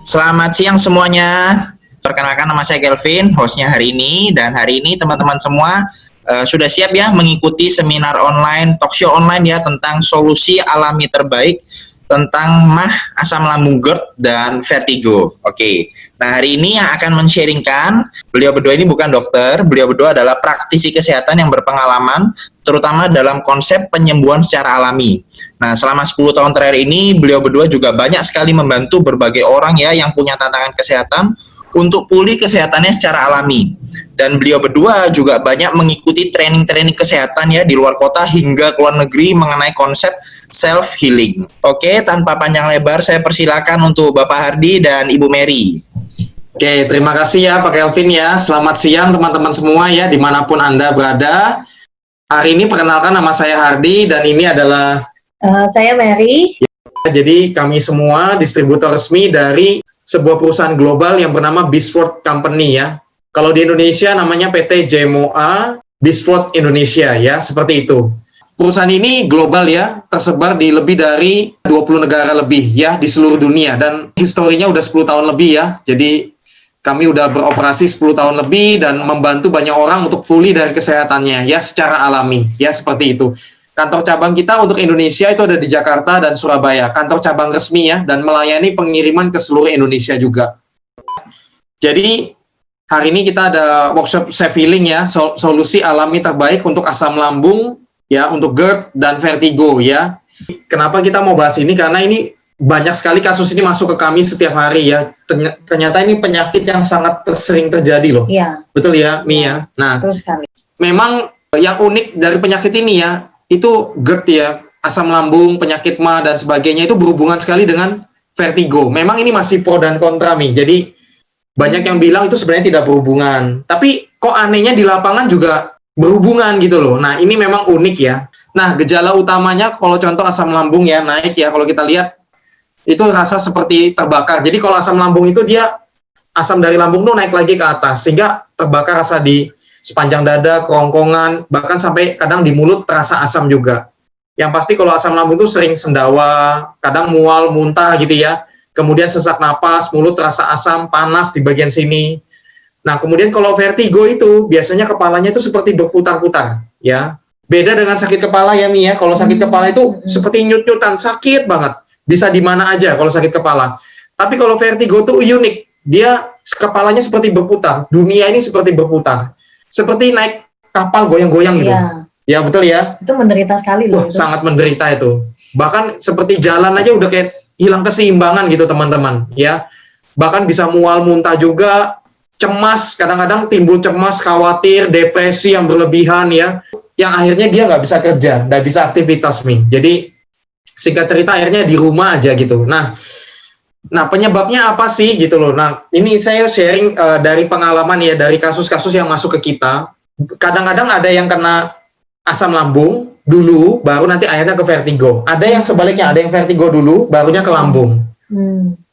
Selamat siang semuanya. Perkenalkan nama saya Kelvin, hostnya hari ini. Dan hari ini teman-teman semua sudah siap ya mengikuti seminar online, talkshow online ya tentang solusi alami terbaik tentang MAH, asam lambung GERD, dan vertigo. Oke, nah hari ini yang akan men-sharingkan, beliau berdua ini bukan dokter, beliau berdua adalah praktisi kesehatan yang berpengalaman, terutama dalam konsep penyembuhan secara alami. Nah, selama 10 tahun terakhir ini, beliau berdua juga banyak sekali membantu berbagai orang ya yang punya tantangan kesehatan untuk pulih kesehatannya secara alami. Dan beliau berdua juga banyak mengikuti training-training kesehatan ya di luar kota hingga ke luar negeri mengenai konsep self-healing. Oke, tanpa panjang lebar, saya persilakan untuk Bapak Hardi dan Ibu Mary. Oke, terima kasih ya Pak Kelvin ya. Selamat siang teman-teman semua ya, dimanapun Anda berada. Hari ini perkenalkan nama saya Hardi dan ini adalah saya Mary. Jadi kami semua distributor resmi dari sebuah perusahaan global yang bernama Bisword Company ya. Kalau di Indonesia namanya PT JMOA Bisword Indonesia ya, seperti itu. Perusahaan ini global ya, tersebar di lebih dari 20 negara lebih ya di seluruh dunia dan historinya udah 10 tahun lebih ya. Jadi kami udah beroperasi 10 tahun lebih dan membantu banyak orang untuk pulih dari kesehatannya ya secara alami ya, seperti itu. Kantor cabang kita untuk Indonesia itu ada di Jakarta dan Surabaya, kantor cabang resmi ya, dan melayani pengiriman ke seluruh Indonesia juga. Jadi hari ini kita ada workshop self-healing ya, solusi alami terbaik untuk asam lambung ya, untuk GERD dan vertigo ya. Kenapa kita mau bahas ini? Karena ini banyak sekali kasus ini masuk ke kami setiap hari ya. Ternyata ini penyakit yang sangat sering terjadi loh. Iya. Betul ya, Mia? Nah, betul sekali. Memang yang unik dari penyakit ini ya, itu GERD ya, asam lambung, penyakit MA dan sebagainya itu berhubungan sekali dengan vertigo. Memang ini masih pro dan kontra nih. Jadi banyak yang bilang itu sebenarnya tidak berhubungan. Tapi kok anehnya di lapangan juga berhubungan gitu loh. Nah, ini memang unik ya. Nah, gejala utamanya kalau contoh asam lambung ya naik ya, kalau kita lihat itu rasa seperti terbakar. Jadi kalau asam lambung itu dia asam dari lambung tuh naik lagi ke atas sehingga terbakar rasa di sepanjang dada, kerongkongan, bahkan sampai kadang di mulut terasa asam juga. Yang pasti kalau asam lambung itu sering sendawa, kadang mual, muntah gitu ya. Kemudian sesak napas, mulut terasa asam, panas di bagian sini. Nah, kemudian kalau vertigo itu biasanya kepalanya itu seperti berputar-putar, ya. Beda dengan sakit kepala ya, Mi ya. Kalau sakit kepala itu seperti nyut-nyutan, sakit banget. Bisa di mana aja kalau sakit kepala. Tapi kalau vertigo itu unik. Dia kepalanya seperti berputar. Dunia ini seperti berputar. Seperti naik kapal goyang-goyang gitu. Ya, betul ya. Itu menderita sekali loh. Sangat menderita itu. Bahkan seperti jalan aja udah kayak hilang keseimbangan gitu teman-teman. Ya. Bahkan bisa mual muntah juga. Cemas, kadang-kadang timbul cemas, khawatir, depresi yang berlebihan ya. Yang akhirnya dia nggak bisa kerja, nggak bisa aktivitas nih. Jadi singkat cerita akhirnya di rumah aja gitu. Nah penyebabnya apa sih gitu loh. Nah ini saya sharing dari pengalaman ya, dari kasus-kasus yang masuk ke kita. Kadang-kadang ada yang kena asam lambung dulu, baru nanti akhirnya ke vertigo. Ada yang sebaliknya, ada yang vertigo dulu, barunya ke lambung.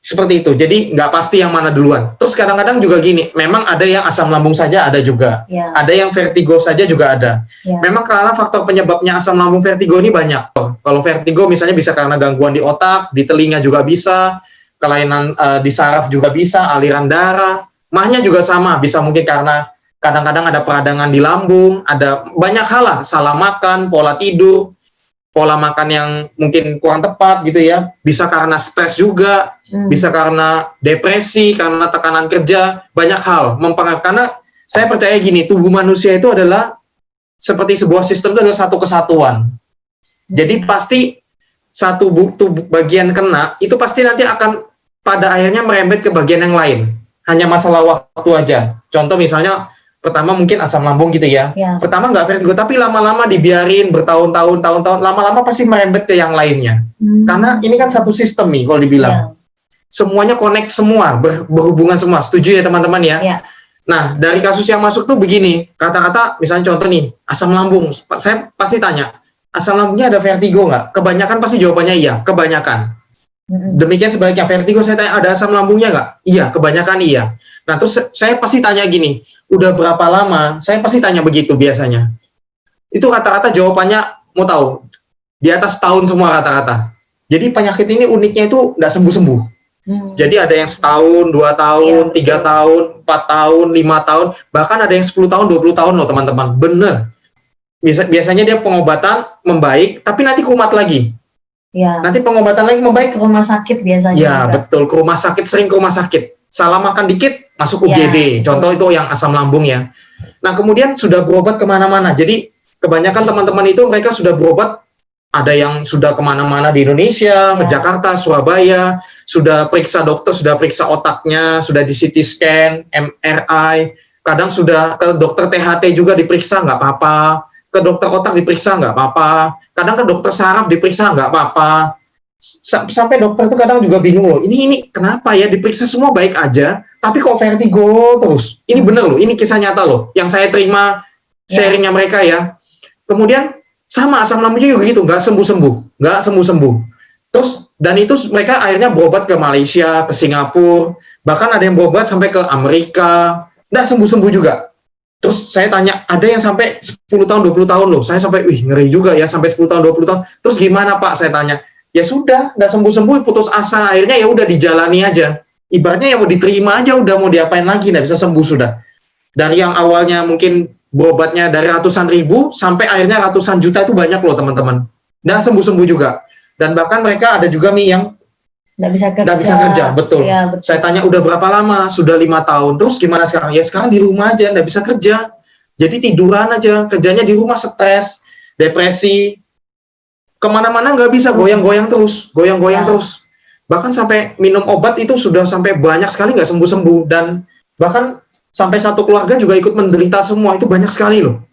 Seperti itu. Jadi nggak pasti yang mana duluan. Terus kadang-kadang juga gini, memang ada yang asam lambung saja ada juga. Ada yang vertigo saja juga ada. Memang karena faktor penyebabnya asam lambung vertigo ini banyak. Kalau vertigo misalnya bisa karena gangguan di otak, di telinga juga bisa, kelainan di saraf juga bisa, aliran darah. MAH-nya juga sama, bisa mungkin karena kadang-kadang ada peradangan di lambung, ada banyak hal lah, salah makan, pola tidur, pola makan yang mungkin kurang tepat gitu ya, bisa karena stres juga, bisa karena depresi, karena tekanan kerja, banyak hal mempengaruhi. Karena saya percaya gini, tubuh manusia itu adalah seperti sebuah sistem, itu adalah satu kesatuan. Jadi pasti satu bagian kena, itu pasti nanti akan pada akhirnya merembet ke bagian yang lain. Hanya masalah waktu aja. Contoh misalnya, pertama mungkin asam lambung gitu ya. Pertama nggak vertigo, tapi lama-lama dibiarin bertahun-tahun, lama-lama pasti merembet ke yang lainnya. Karena ini kan satu sistem nih kalau dibilang. Semuanya connect semua, berhubungan semua. Setuju ya teman-teman ya? Nah, dari kasus yang masuk tuh begini, kata-kata misalnya contoh nih, asam lambung. Saya pasti tanya, asam lambungnya ada vertigo nggak? Kebanyakan pasti jawabannya iya, kebanyakan. Demikian sebaliknya, vertigo saya tanya, ada asam lambungnya nggak? Iya, kebanyakan iya. Nah, terus saya pasti tanya gini, udah berapa lama? Saya pasti tanya begitu biasanya. Itu rata-rata jawabannya, mau tahu, di atas tahun semua rata-rata. Jadi penyakit ini uniknya itu nggak sembuh-sembuh. Jadi ada yang setahun, 2 tahun, Iya, 3 tahun, 4 tahun, 5 tahun, bahkan ada yang 10 tahun, 20 tahun loh teman-teman. Bener. Biasanya dia pengobatan membaik, tapi nanti kumat lagi. Ya. Nanti pengobatan lagi membaik. Ke rumah sakit biasanya. Ya, juga. betul. Ke rumah sakit, sering ke rumah sakit. Salah makan dikit, masuk Ya, UGD. Contoh itu yang asam lambung ya. Nah, kemudian sudah berobat kemana-mana. Jadi, kebanyakan teman-teman itu mereka sudah berobat. Ada yang sudah kemana-mana di Indonesia, ke Ya. Jakarta, Surabaya, sudah periksa dokter, sudah periksa otaknya, sudah di CT scan, MRI, kadang sudah ke dokter THT juga diperiksa, nggak apa-apa, ke dokter otak diperiksa, nggak apa-apa, kadang ke dokter saraf diperiksa, nggak apa-apa, sampai dokter itu kadang juga bingung loh, ini kenapa ya, diperiksa semua baik aja, tapi kok vertigo terus. Ini bener loh, ini kisah nyata loh, yang saya terima sharingnya mereka ya. Kemudian sama asam lambungnya juga gitu, nggak sembuh-sembuh. Terus dan itu mereka akhirnya berobat ke Malaysia, ke Singapura, bahkan ada yang berobat sampai ke Amerika, nggak sembuh-sembuh juga. Terus saya tanya, ada yang sampai 10 tahun, 20 tahun loh. Saya sampai, wih ngeri juga ya, sampai 10 tahun, 20 tahun. Terus gimana Pak? Saya tanya. Ya sudah, nggak sembuh-sembuh, putus asa. Akhirnya ya udah dijalani aja. Ibaratnya ya mau diterima aja, udah mau diapain lagi, nggak bisa sembuh sudah. Dari yang awalnya mungkin berobatnya dari ratusan ribu sampai akhirnya ratusan juta itu banyak loh teman-teman. Nggak sembuh-sembuh juga. Dan bahkan mereka ada juga nih yang nggak bisa kerja, betul. Ya, betul. Saya tanya udah berapa lama? Sudah 5 tahun. Terus gimana sekarang? Ya sekarang di rumah aja, nggak bisa kerja. Jadi tiduran aja, kerjanya di rumah, stres, depresi, kemana-mana nggak bisa, goyang-goyang terus. Bahkan sampai minum obat itu sudah sampai banyak sekali nggak sembuh-sembuh. Dan bahkan sampai satu keluarga juga ikut menderita semua, itu banyak sekali loh.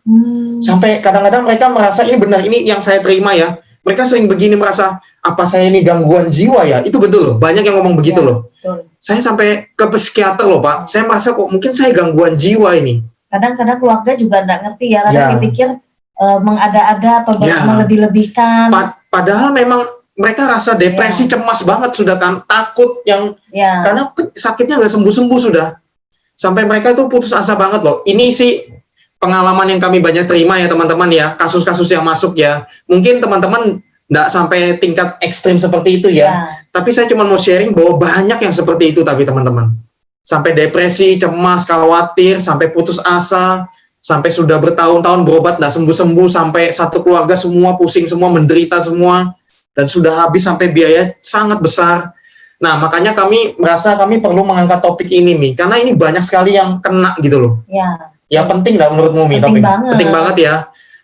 Sampai kadang-kadang mereka merasa ini benar, ini yang saya terima ya. Mereka sering begini merasa, apa saya ini gangguan jiwa ya? Itu betul loh, banyak yang ngomong begitu loh. Betul. Saya sampai ke psikiater loh Pak, saya merasa kok mungkin saya gangguan jiwa ini. Kadang-kadang keluarga juga nggak ngerti ya, kadang Ya. dipikir mengada-ada atau Ya. melebih-lebihkan. Padahal memang mereka rasa depresi, cemas banget sudah kan, takut yang Ya. karena sakitnya nggak sembuh-sembuh sudah. Sampai mereka itu putus asa banget loh. Ini sih pengalaman yang kami banyak terima ya teman-teman ya, kasus-kasus yang masuk ya. Mungkin teman-teman nggak sampai tingkat ekstrim seperti itu ya. Tapi saya cuma mau sharing bahwa banyak yang seperti itu tapi teman-teman. Sampai depresi, cemas, khawatir, sampai putus asa, sampai sudah bertahun-tahun berobat nggak sembuh-sembuh, sampai satu keluarga semua pusing semua, menderita semua, dan sudah habis sampai biaya sangat besar. Nah, makanya kami merasa kami perlu mengangkat topik ini nih, karena ini banyak sekali yang kena gitu loh. Ya penting nggak menurutmu Mi? Penting banget. Penting banget ya.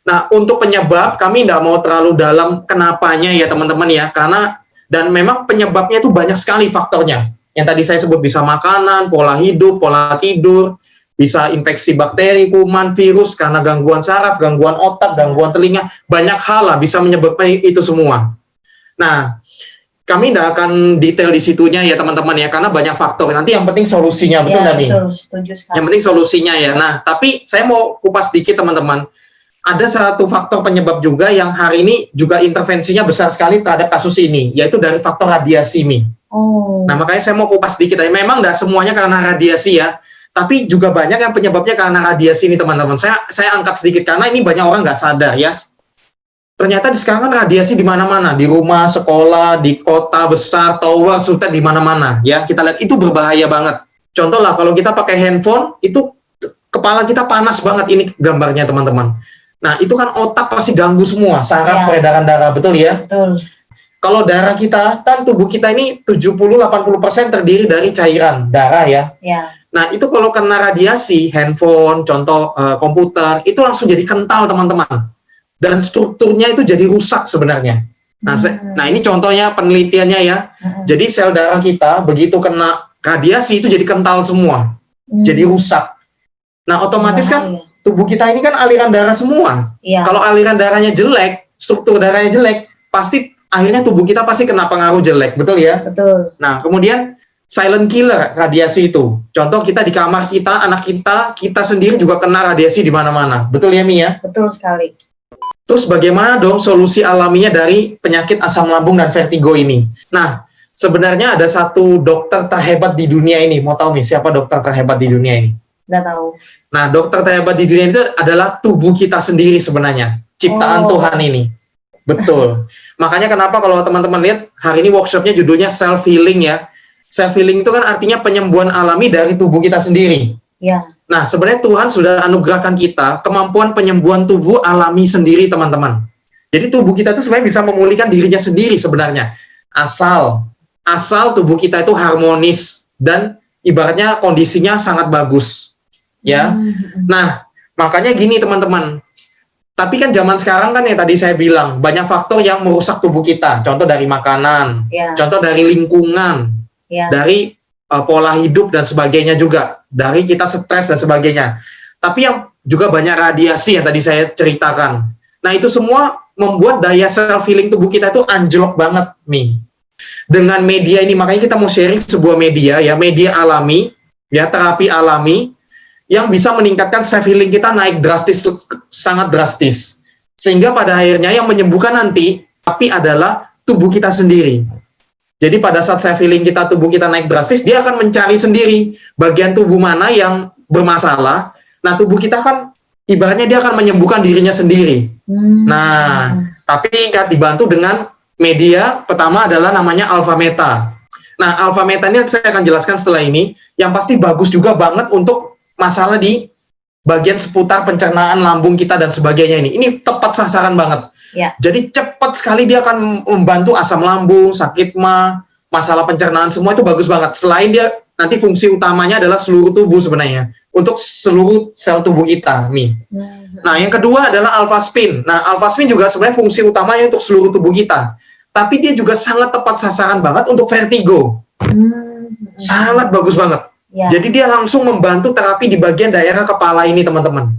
Nah, untuk penyebab kami nggak mau terlalu dalam kenapanya ya teman-teman ya, karena dan memang penyebabnya itu banyak sekali faktornya. Yang tadi saya sebut bisa makanan, pola hidup, pola tidur, bisa infeksi bakteri, kuman, virus, karena gangguan saraf, gangguan otak, gangguan telinga, banyak hal lah bisa menyebabkan itu semua. Nah, kami tidak akan detail di situnya ya teman-teman ya, karena banyak faktor. Nanti yang penting solusinya, betul nggak nih? Betul, setuju sekali. Yang penting solusinya ya. Nah, tapi saya mau kupas sedikit teman-teman. Ada satu faktor penyebab juga yang hari ini juga intervensinya besar sekali terhadap kasus ini, yaitu dari faktor radiasi nih. Nah, makanya saya mau kupas sedikit. Memang nggak semuanya karena radiasi ya, tapi juga banyak yang penyebabnya karena radiasi ini teman-teman. Saya angkat sedikit karena ini banyak orang nggak sadar ya. Ternyata sekarang kan radiasi di mana-mana, di rumah, sekolah, di kota besar, tower, sultan di mana-mana ya. Kita lihat itu berbahaya banget. Contoh lah kalau kita pakai handphone itu kepala kita panas banget, ini gambarnya teman-teman. Nah, itu kan otak pasti ganggu semua, saraf, peredaran darah, betul ya? Betul. Kalau darah kita, kan tubuh kita ini 70-80% terdiri dari cairan darah ya. Nah, itu kalau kena radiasi, handphone, contoh komputer, itu langsung jadi kental teman-teman. Dan strukturnya itu jadi rusak sebenarnya. Nah, ini contohnya penelitiannya ya. Jadi sel darah kita begitu kena radiasi itu jadi kental semua, jadi rusak. Nah, otomatis kan tubuh kita ini kan aliran darah semua. Kalau aliran darahnya jelek, struktur darahnya jelek, pasti akhirnya tubuh kita pasti kena pengaruh jelek, betul ya? Betul. Nah, kemudian silent killer radiasi itu. Contoh kita di kamar kita, anak kita sendiri juga kena radiasi di mana-mana. Betul ya, Mi ya? Betul sekali. Terus bagaimana dong solusi alaminya dari penyakit asam lambung dan vertigo ini? Nah, sebenarnya ada satu dokter terhebat di dunia ini. Mau tahu nih siapa dokter terhebat di dunia ini? Nggak tahu. Nah, dokter terhebat di dunia itu adalah tubuh kita sendiri sebenarnya. Ciptaan Tuhan ini. Betul. Makanya kenapa kalau teman-teman lihat, hari ini workshopnya judulnya self-healing ya. Self healing itu kan artinya penyembuhan alami dari tubuh kita sendiri. Ya. Nah, sebenarnya Tuhan sudah anugerahkan kita kemampuan penyembuhan tubuh alami sendiri, teman-teman. Jadi tubuh kita itu sebenarnya bisa memulihkan dirinya sendiri sebenarnya. Asal tubuh kita itu harmonis dan ibaratnya kondisinya sangat bagus. Ya. Nah, makanya gini teman-teman. Tapi kan zaman sekarang kan ya tadi saya bilang banyak faktor yang merusak tubuh kita. Contoh dari makanan, contoh dari lingkungan, dari pola hidup dan sebagainya juga, dari kita stres dan sebagainya. Tapi yang juga banyak radiasi yang tadi saya ceritakan. Nah, itu semua membuat daya self healing tubuh kita itu anjlok banget nih. Dengan media ini, makanya kita mau sharing sebuah media ya, media alami, ya, terapi alami yang bisa meningkatkan self healing kita naik drastis, sangat drastis. Sehingga pada akhirnya yang menyembuhkan nanti tapi adalah tubuh kita sendiri. Jadi pada saat self healing kita, tubuh kita naik drastis, dia akan mencari sendiri bagian tubuh mana yang bermasalah. Nah, tubuh kita kan ibaratnya dia akan menyembuhkan dirinya sendiri. Nah, tapi ingat dibantu dengan media pertama adalah namanya Alpha Meta. Nah, Alpha Meta ini saya akan jelaskan setelah ini, yang pasti bagus juga banget untuk masalah di bagian seputar pencernaan lambung kita dan sebagainya ini. Ini tepat sasaran banget. Ya. Jadi cepat sekali dia akan membantu asam lambung, sakit mah, masalah pencernaan, semua itu bagus banget. Selain dia nanti fungsi utamanya adalah seluruh tubuh sebenarnya, untuk seluruh sel tubuh kita nih. Nah, yang kedua adalah Alpha Spin. Nah, Alpha Spin juga sebenarnya fungsi utamanya untuk seluruh tubuh kita. Tapi dia juga sangat tepat sasaran banget untuk vertigo. Sangat bagus banget. Ya. Jadi dia langsung membantu terapi di bagian daerah kepala ini, teman-teman.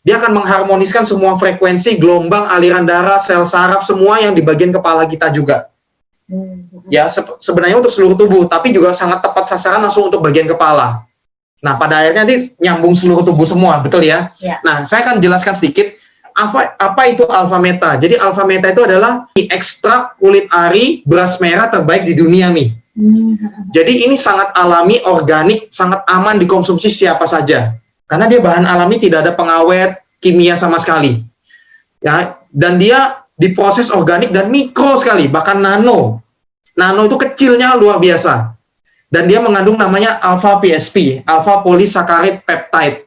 Dia akan mengharmoniskan semua frekuensi, gelombang, aliran darah, sel saraf, semua yang di bagian kepala kita juga. Ya, sebenarnya untuk seluruh tubuh, tapi juga sangat tepat sasaran langsung untuk bagian kepala. Nah, pada akhirnya nanti nyambung seluruh tubuh semua, betul ya? Ya. Nah, saya akan jelaskan sedikit apa itu Alpha Meta. Jadi Alpha Meta itu adalah ekstrak kulit ari beras merah terbaik di dunia nih. Jadi ini sangat alami, organik, sangat aman dikonsumsi siapa saja. Karena dia bahan alami, tidak ada pengawet, kimia sama sekali. Ya, dan dia diproses organik dan mikro sekali, bahkan nano. Nano itu kecilnya luar biasa. Dan dia mengandung namanya alpha PSP, alpha polysaccharide peptide.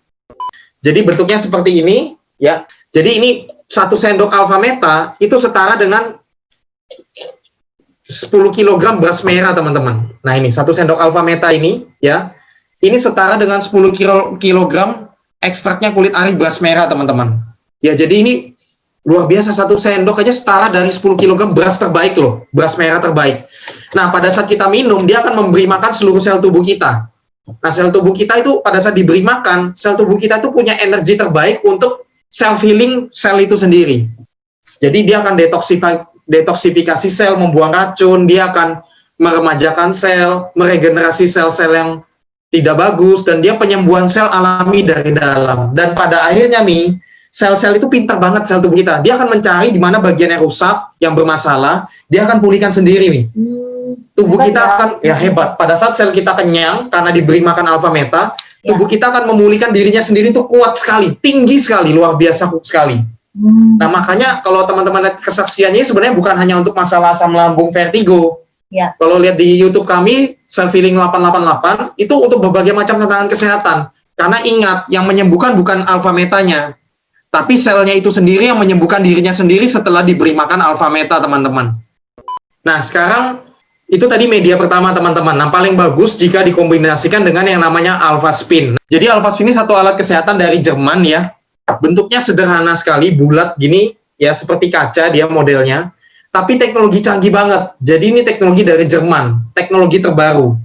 Jadi bentuknya seperti ini, ya. Jadi ini 1 sendok Alpha Meta itu setara dengan 10 kg beras merah, teman-teman. Nah, ini 1 sendok Alpha Meta ini, ya. Ini setara dengan 10 kg ekstraknya kulit ari beras merah, teman-teman. Ya, jadi ini luar biasa, 1 sendok aja setara dari 10 kg beras terbaik loh, beras merah terbaik. Nah, pada saat kita minum, dia akan memberi makan seluruh sel tubuh kita. Nah, sel tubuh kita itu pada saat diberi makan, sel tubuh kita itu punya energi terbaik untuk self healing sel itu sendiri. Jadi dia akan detoksifikasi sel, membuang racun, dia akan meremajakan sel, meregenerasi sel-sel yang tidak bagus, dan dia penyembuhan sel alami dari dalam. Dan pada akhirnya nih, sel-sel itu pintar banget, sel tubuh kita. Dia akan mencari di mana bagian yang rusak, yang bermasalah, dia akan pulihkan sendiri nih. Tubuh kita akan, ya hebat, pada saat sel kita kenyang, karena diberi makan Alpha Meta, tubuh kita akan memulihkan dirinya sendiri itu kuat sekali, tinggi sekali, luar biasa sekali. Nah, makanya kalau teman-teman lihat kesaksiannya sebenarnya bukan hanya untuk masalah asam lambung, vertigo. Ya. Kalau lihat di YouTube kami, Self Healing 888, itu untuk berbagai macam tantangan kesehatan. Karena ingat, yang menyembuhkan bukan Alpha Metanya, tapi selnya itu sendiri yang menyembuhkan dirinya sendiri setelah diberi makan Alpha Meta, teman-teman. Nah, sekarang itu tadi media pertama, teman-teman. Nah, paling bagus jika dikombinasikan dengan yang namanya Alpha Spin. Jadi Alpha Spin ini satu alat kesehatan dari Jerman ya. Bentuknya sederhana sekali, bulat gini ya, seperti kaca dia modelnya. Tapi teknologi canggih banget. Jadi ini teknologi dari Jerman, teknologi terbaru.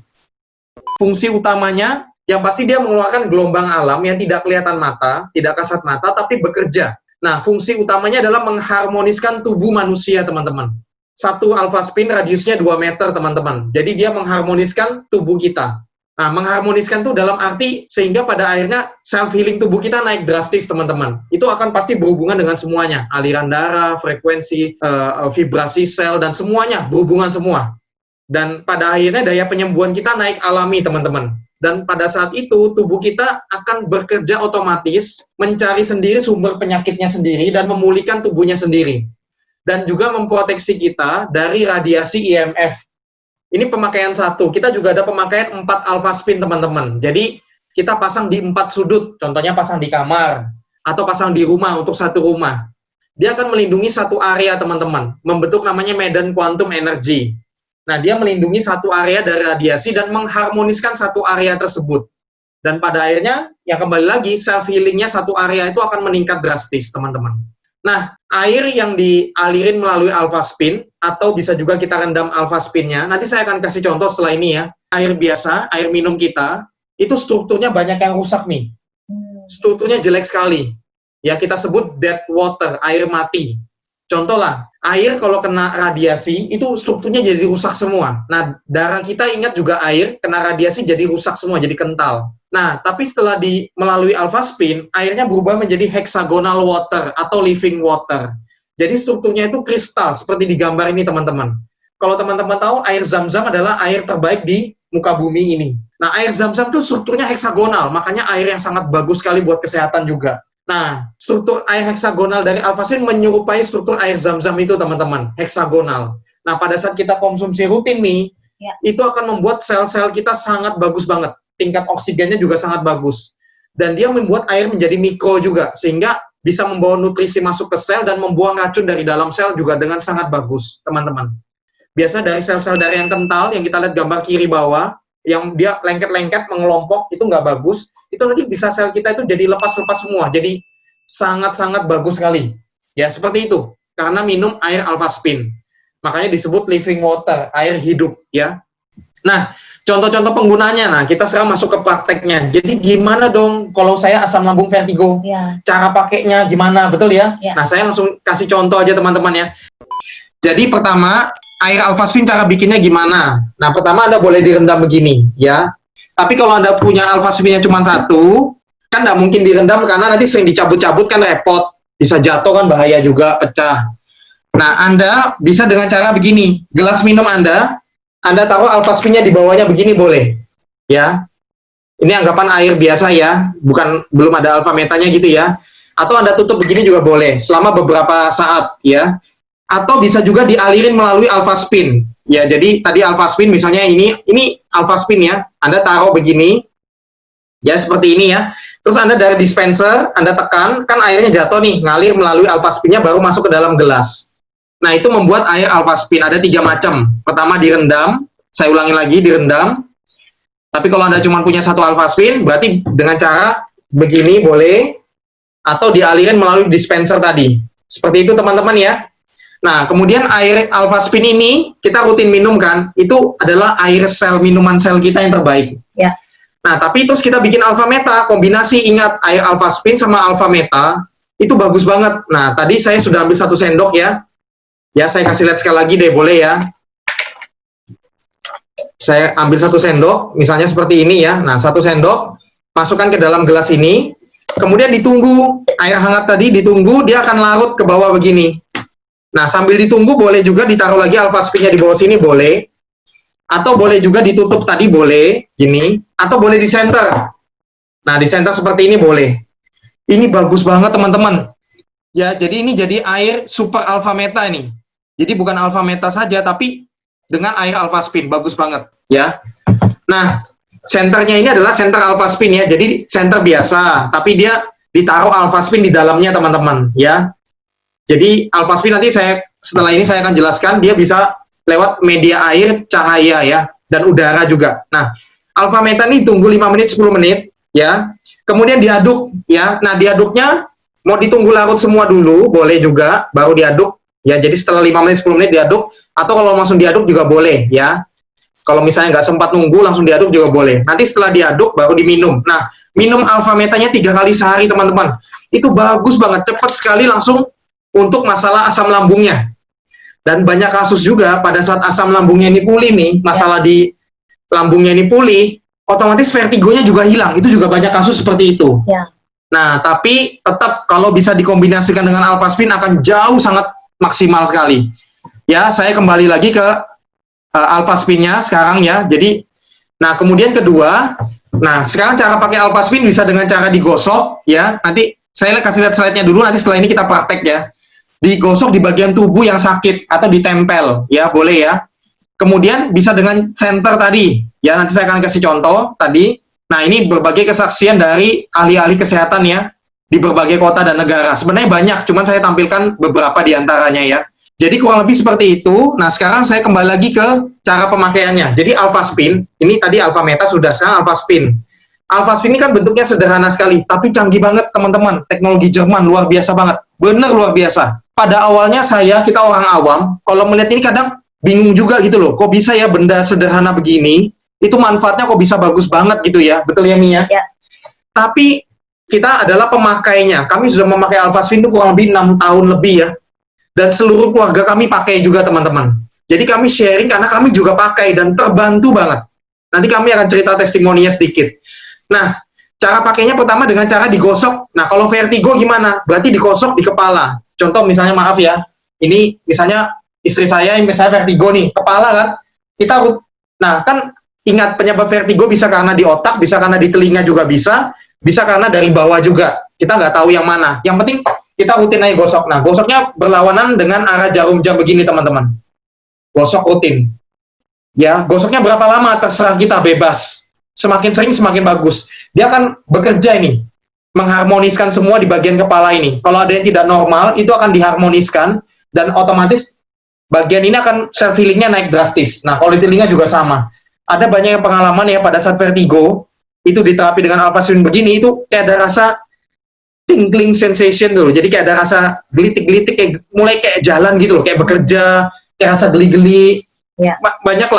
Fungsi utamanya yang pasti dia mengeluarkan gelombang alam yang tidak kelihatan mata, tidak kasat mata, tapi bekerja. Nah, fungsi utamanya adalah mengharmoniskan tubuh manusia, teman-teman. Satu Alpha Spin radiusnya 2 meter, teman-teman. Jadi dia mengharmoniskan tubuh kita. Nah, mengharmoniskan itu dalam arti sehingga pada akhirnya self-healing tubuh kita naik drastis, teman-teman. Itu akan pasti berhubungan dengan semuanya. Aliran darah, frekuensi, vibrasi sel, dan semuanya berhubungan semua. Dan pada akhirnya daya penyembuhan kita naik alami, teman-teman. Dan pada saat itu, tubuh kita akan bekerja otomatis, mencari sendiri sumber penyakitnya sendiri, dan memulihkan tubuhnya sendiri. Dan juga memproteksi kita dari radiasi IMF. Ini pemakaian 1. Kita juga ada pemakaian 4 alpha spin, teman-teman. Jadi, kita pasang di 4 sudut. Contohnya pasang di kamar, atau pasang di rumah untuk satu rumah. Dia akan melindungi satu area, teman-teman. Membentuk namanya medan quantum energy. Nah, dia melindungi satu area dari radiasi dan mengharmoniskan satu area tersebut. Dan pada akhirnya, ya kembali lagi, self-healingnya satu area itu akan meningkat drastis, teman-teman. Nah, air yang dialirin melalui alpha spin, atau bisa juga kita rendam alpha spinnya, nanti saya akan kasih contoh setelah ini ya. Air biasa, air minum kita, itu strukturnya banyak yang rusak nih. Strukturnya jelek sekali. Ya, kita sebut dead water, air mati. Contoh lah, air kalau kena radiasi, itu strukturnya jadi rusak semua. Nah, darah kita ingat juga air, kena radiasi jadi rusak semua, jadi kental. Nah, tapi setelah melalui alpha spin, airnya berubah menjadi hexagonal water atau living water. Jadi strukturnya itu kristal, seperti di gambar ini, teman-teman. Kalau teman-teman tahu, air zam-zam adalah air terbaik di muka bumi ini. Nah, air zam-zam itu strukturnya heksagonal, makanya air yang sangat bagus sekali buat kesehatan juga. Nah, struktur air heksagonal dari alpha spin menyerupai struktur air zam-zam itu, teman-teman, heksagonal. Nah, pada saat kita konsumsi rutin nih, itu akan membuat sel-sel kita sangat bagus banget. Tingkat oksigennya juga sangat bagus. Dan dia membuat air menjadi mikro juga, sehingga bisa membawa nutrisi masuk ke sel dan membuang racun dari dalam sel juga dengan sangat bagus, teman-teman. Biasa dari sel-sel darah yang kental, yang kita lihat gambar kiri bawah, yang dia lengket-lengket, mengelompok, itu nggak bagus, itu nanti bisa sel kita itu jadi lepas-lepas semua, jadi sangat-sangat bagus sekali. Ya, seperti itu, karena minum air alpha spin. Makanya disebut living water, air hidup, ya. Nah, contoh-contoh penggunanya, nah kita sekarang masuk ke prakteknya. Jadi gimana dong kalau saya asam lambung vertigo? Ya. Cara pakainya gimana, betul ya? Ya. Nah, saya langsung kasih contoh aja teman-teman ya. Jadi pertama, air alpha spin cara bikinnya gimana? Nah, pertama Anda boleh direndam begini, ya. Tapi kalau Anda punya alpha spinnya cuma satu, kan nggak mungkin direndam karena nanti sering dicabut-cabut kan repot. Bisa jatuh kan bahaya juga, pecah. Nah, Anda bisa dengan cara begini. Gelas minum Anda taruh alpha spinnya di bawahnya begini boleh. Ya. Ini anggapan air biasa ya, belum ada alpha metanya gitu ya. Atau Anda tutup begini juga boleh selama beberapa saat ya. Atau bisa juga dialirin melalui alpha spin. Ya, jadi tadi alpha spin misalnya ini alpha spin ya. Anda taruh begini. Ya, seperti ini ya. Terus Anda dari dispenser, Anda tekan, kan airnya jatuh nih, ngalir melalui alpha spinnya baru masuk ke dalam gelas. Nah, itu membuat air alpha spin. Ada 3 macam. Pertama direndam, saya ulangi lagi, direndam. Tapi kalau Anda cuma punya satu alpha spin, berarti dengan cara begini boleh, atau dialirin melalui dispenser tadi. Seperti itu teman-teman ya. Nah, kemudian air alpha spin ini, kita rutin minum kan, itu adalah air sel, minuman sel kita yang terbaik. Ya. Nah, tapi terus kita bikin alpha meta, kombinasi, ingat, air alpha spin sama alpha meta, itu bagus banget. Nah, tadi saya sudah ambil 1 sendok ya. Ya, saya kasih lihat sekali lagi deh, boleh ya. Saya ambil 1 sendok, misalnya seperti ini ya. Nah, 1 sendok, masukkan ke dalam gelas ini, kemudian ditunggu, air hangat tadi ditunggu, dia akan larut ke bawah begini. Nah, sambil ditunggu boleh juga ditaruh lagi alpha spinnya di bawah sini, boleh. Atau boleh juga ditutup tadi, boleh, gini. Atau boleh di center. Nah, di center seperti ini boleh. Ini bagus banget, teman-teman. Ya, jadi ini jadi air super alpha meta ini. Jadi bukan alpha meta saja, tapi dengan air alpha spin, bagus banget, ya. Nah, senternya ini adalah center alpha spin ya, jadi center biasa, tapi dia ditaruh alpha spin di dalamnya, teman-teman, ya. Jadi alpha spin nanti setelah ini saya akan jelaskan, dia bisa lewat media air, cahaya ya, dan udara juga. Nah, alpha meta ini tunggu 5 menit, 10 menit, ya. Kemudian diaduk, ya. Nah, diaduknya mau ditunggu larut semua dulu, boleh juga, baru diaduk. Ya, jadi setelah 5 menit, 10 menit diaduk, atau kalau langsung diaduk juga boleh, ya. Kalau misalnya nggak sempat nunggu, langsung diaduk juga boleh. Nanti setelah diaduk, baru diminum. Nah, minum alpha metanya 3 kali sehari, teman-teman. Itu bagus banget, cepat sekali langsung untuk masalah asam lambungnya. Dan banyak kasus juga, pada saat asam lambungnya ini pulih nih, masalah di lambungnya ini pulih, otomatis vertigonya juga hilang. Itu juga banyak kasus seperti itu. Ya. Nah, tapi tetap kalau bisa dikombinasikan dengan alpha spin akan jauh sangat maksimal sekali. Ya, saya kembali lagi ke alpha spinnya sekarang ya. Jadi, nah kemudian kedua, nah sekarang cara pakai alpha spin bisa dengan cara digosok ya. Nanti saya kasih lihat slide-nya dulu. Nanti setelah ini kita praktek ya. Digosok di bagian tubuh yang sakit atau ditempel ya, boleh ya. Kemudian bisa dengan center tadi. Ya, nanti saya akan kasih contoh tadi. Nah, ini berbagai kesaksian dari ahli-ahli kesehatan ya di berbagai kota dan negara. Sebenarnya banyak, cuman saya tampilkan beberapa di antaranya ya. Jadi kurang lebih seperti itu. Nah, sekarang saya kembali lagi ke cara pemakaiannya. Jadi Alpha Spin, ini tadi Alpha Meta sudah, sekarang Alpha Spin. Alpha Spin ini kan bentuknya sederhana sekali, tapi canggih banget teman-teman. Teknologi Jerman luar biasa banget. Bener luar biasa. Pada awalnya kita orang awam, kalau melihat ini kadang bingung juga gitu loh. Kok bisa ya benda sederhana begini, itu manfaatnya kok bisa bagus banget gitu ya. Betul ya, Mia? Ya. Tapi kita adalah pemakainya. Kami sudah memakai Alpha Spin itu kurang lebih 6 tahun lebih ya. Dan seluruh keluarga kami pakai juga teman-teman. Jadi kami sharing karena kami juga pakai dan terbantu banget. Nanti kami akan cerita testimoninya sedikit. Nah, cara pakainya pertama dengan cara digosok. Nah, kalau vertigo gimana? Berarti digosok di kepala. Contoh misalnya, maaf ya, ini misalnya istri saya yang misalnya vertigo nih, kepala kan, nah kan ingat penyebab vertigo bisa karena di otak, bisa karena di telinga juga bisa karena dari bawah juga. Kita nggak tahu yang mana. Yang penting kita rutin aja gosok. Nah, gosoknya berlawanan dengan arah jarum jam begini teman-teman. Gosok rutin. Ya, gosoknya berapa lama terserah kita, bebas. Semakin sering semakin bagus. Dia akan bekerja ini, mengharmoniskan semua di bagian kepala ini. Kalau ada yang tidak normal, itu akan diharmoniskan dan otomatis bagian ini akan self healingnya naik drastis. Nah, kalau di telinga juga sama. Ada banyak yang pengalaman ya pada saat vertigo itu diterapi dengan Alpha Spin begini, itu kayak ada rasa tingling sensation dulu. Jadi kayak ada rasa gelitik-gelitik, kayak mulai kayak jalan gitu loh, kayak bekerja, kayak rasa geli-geli. Ya. Banyak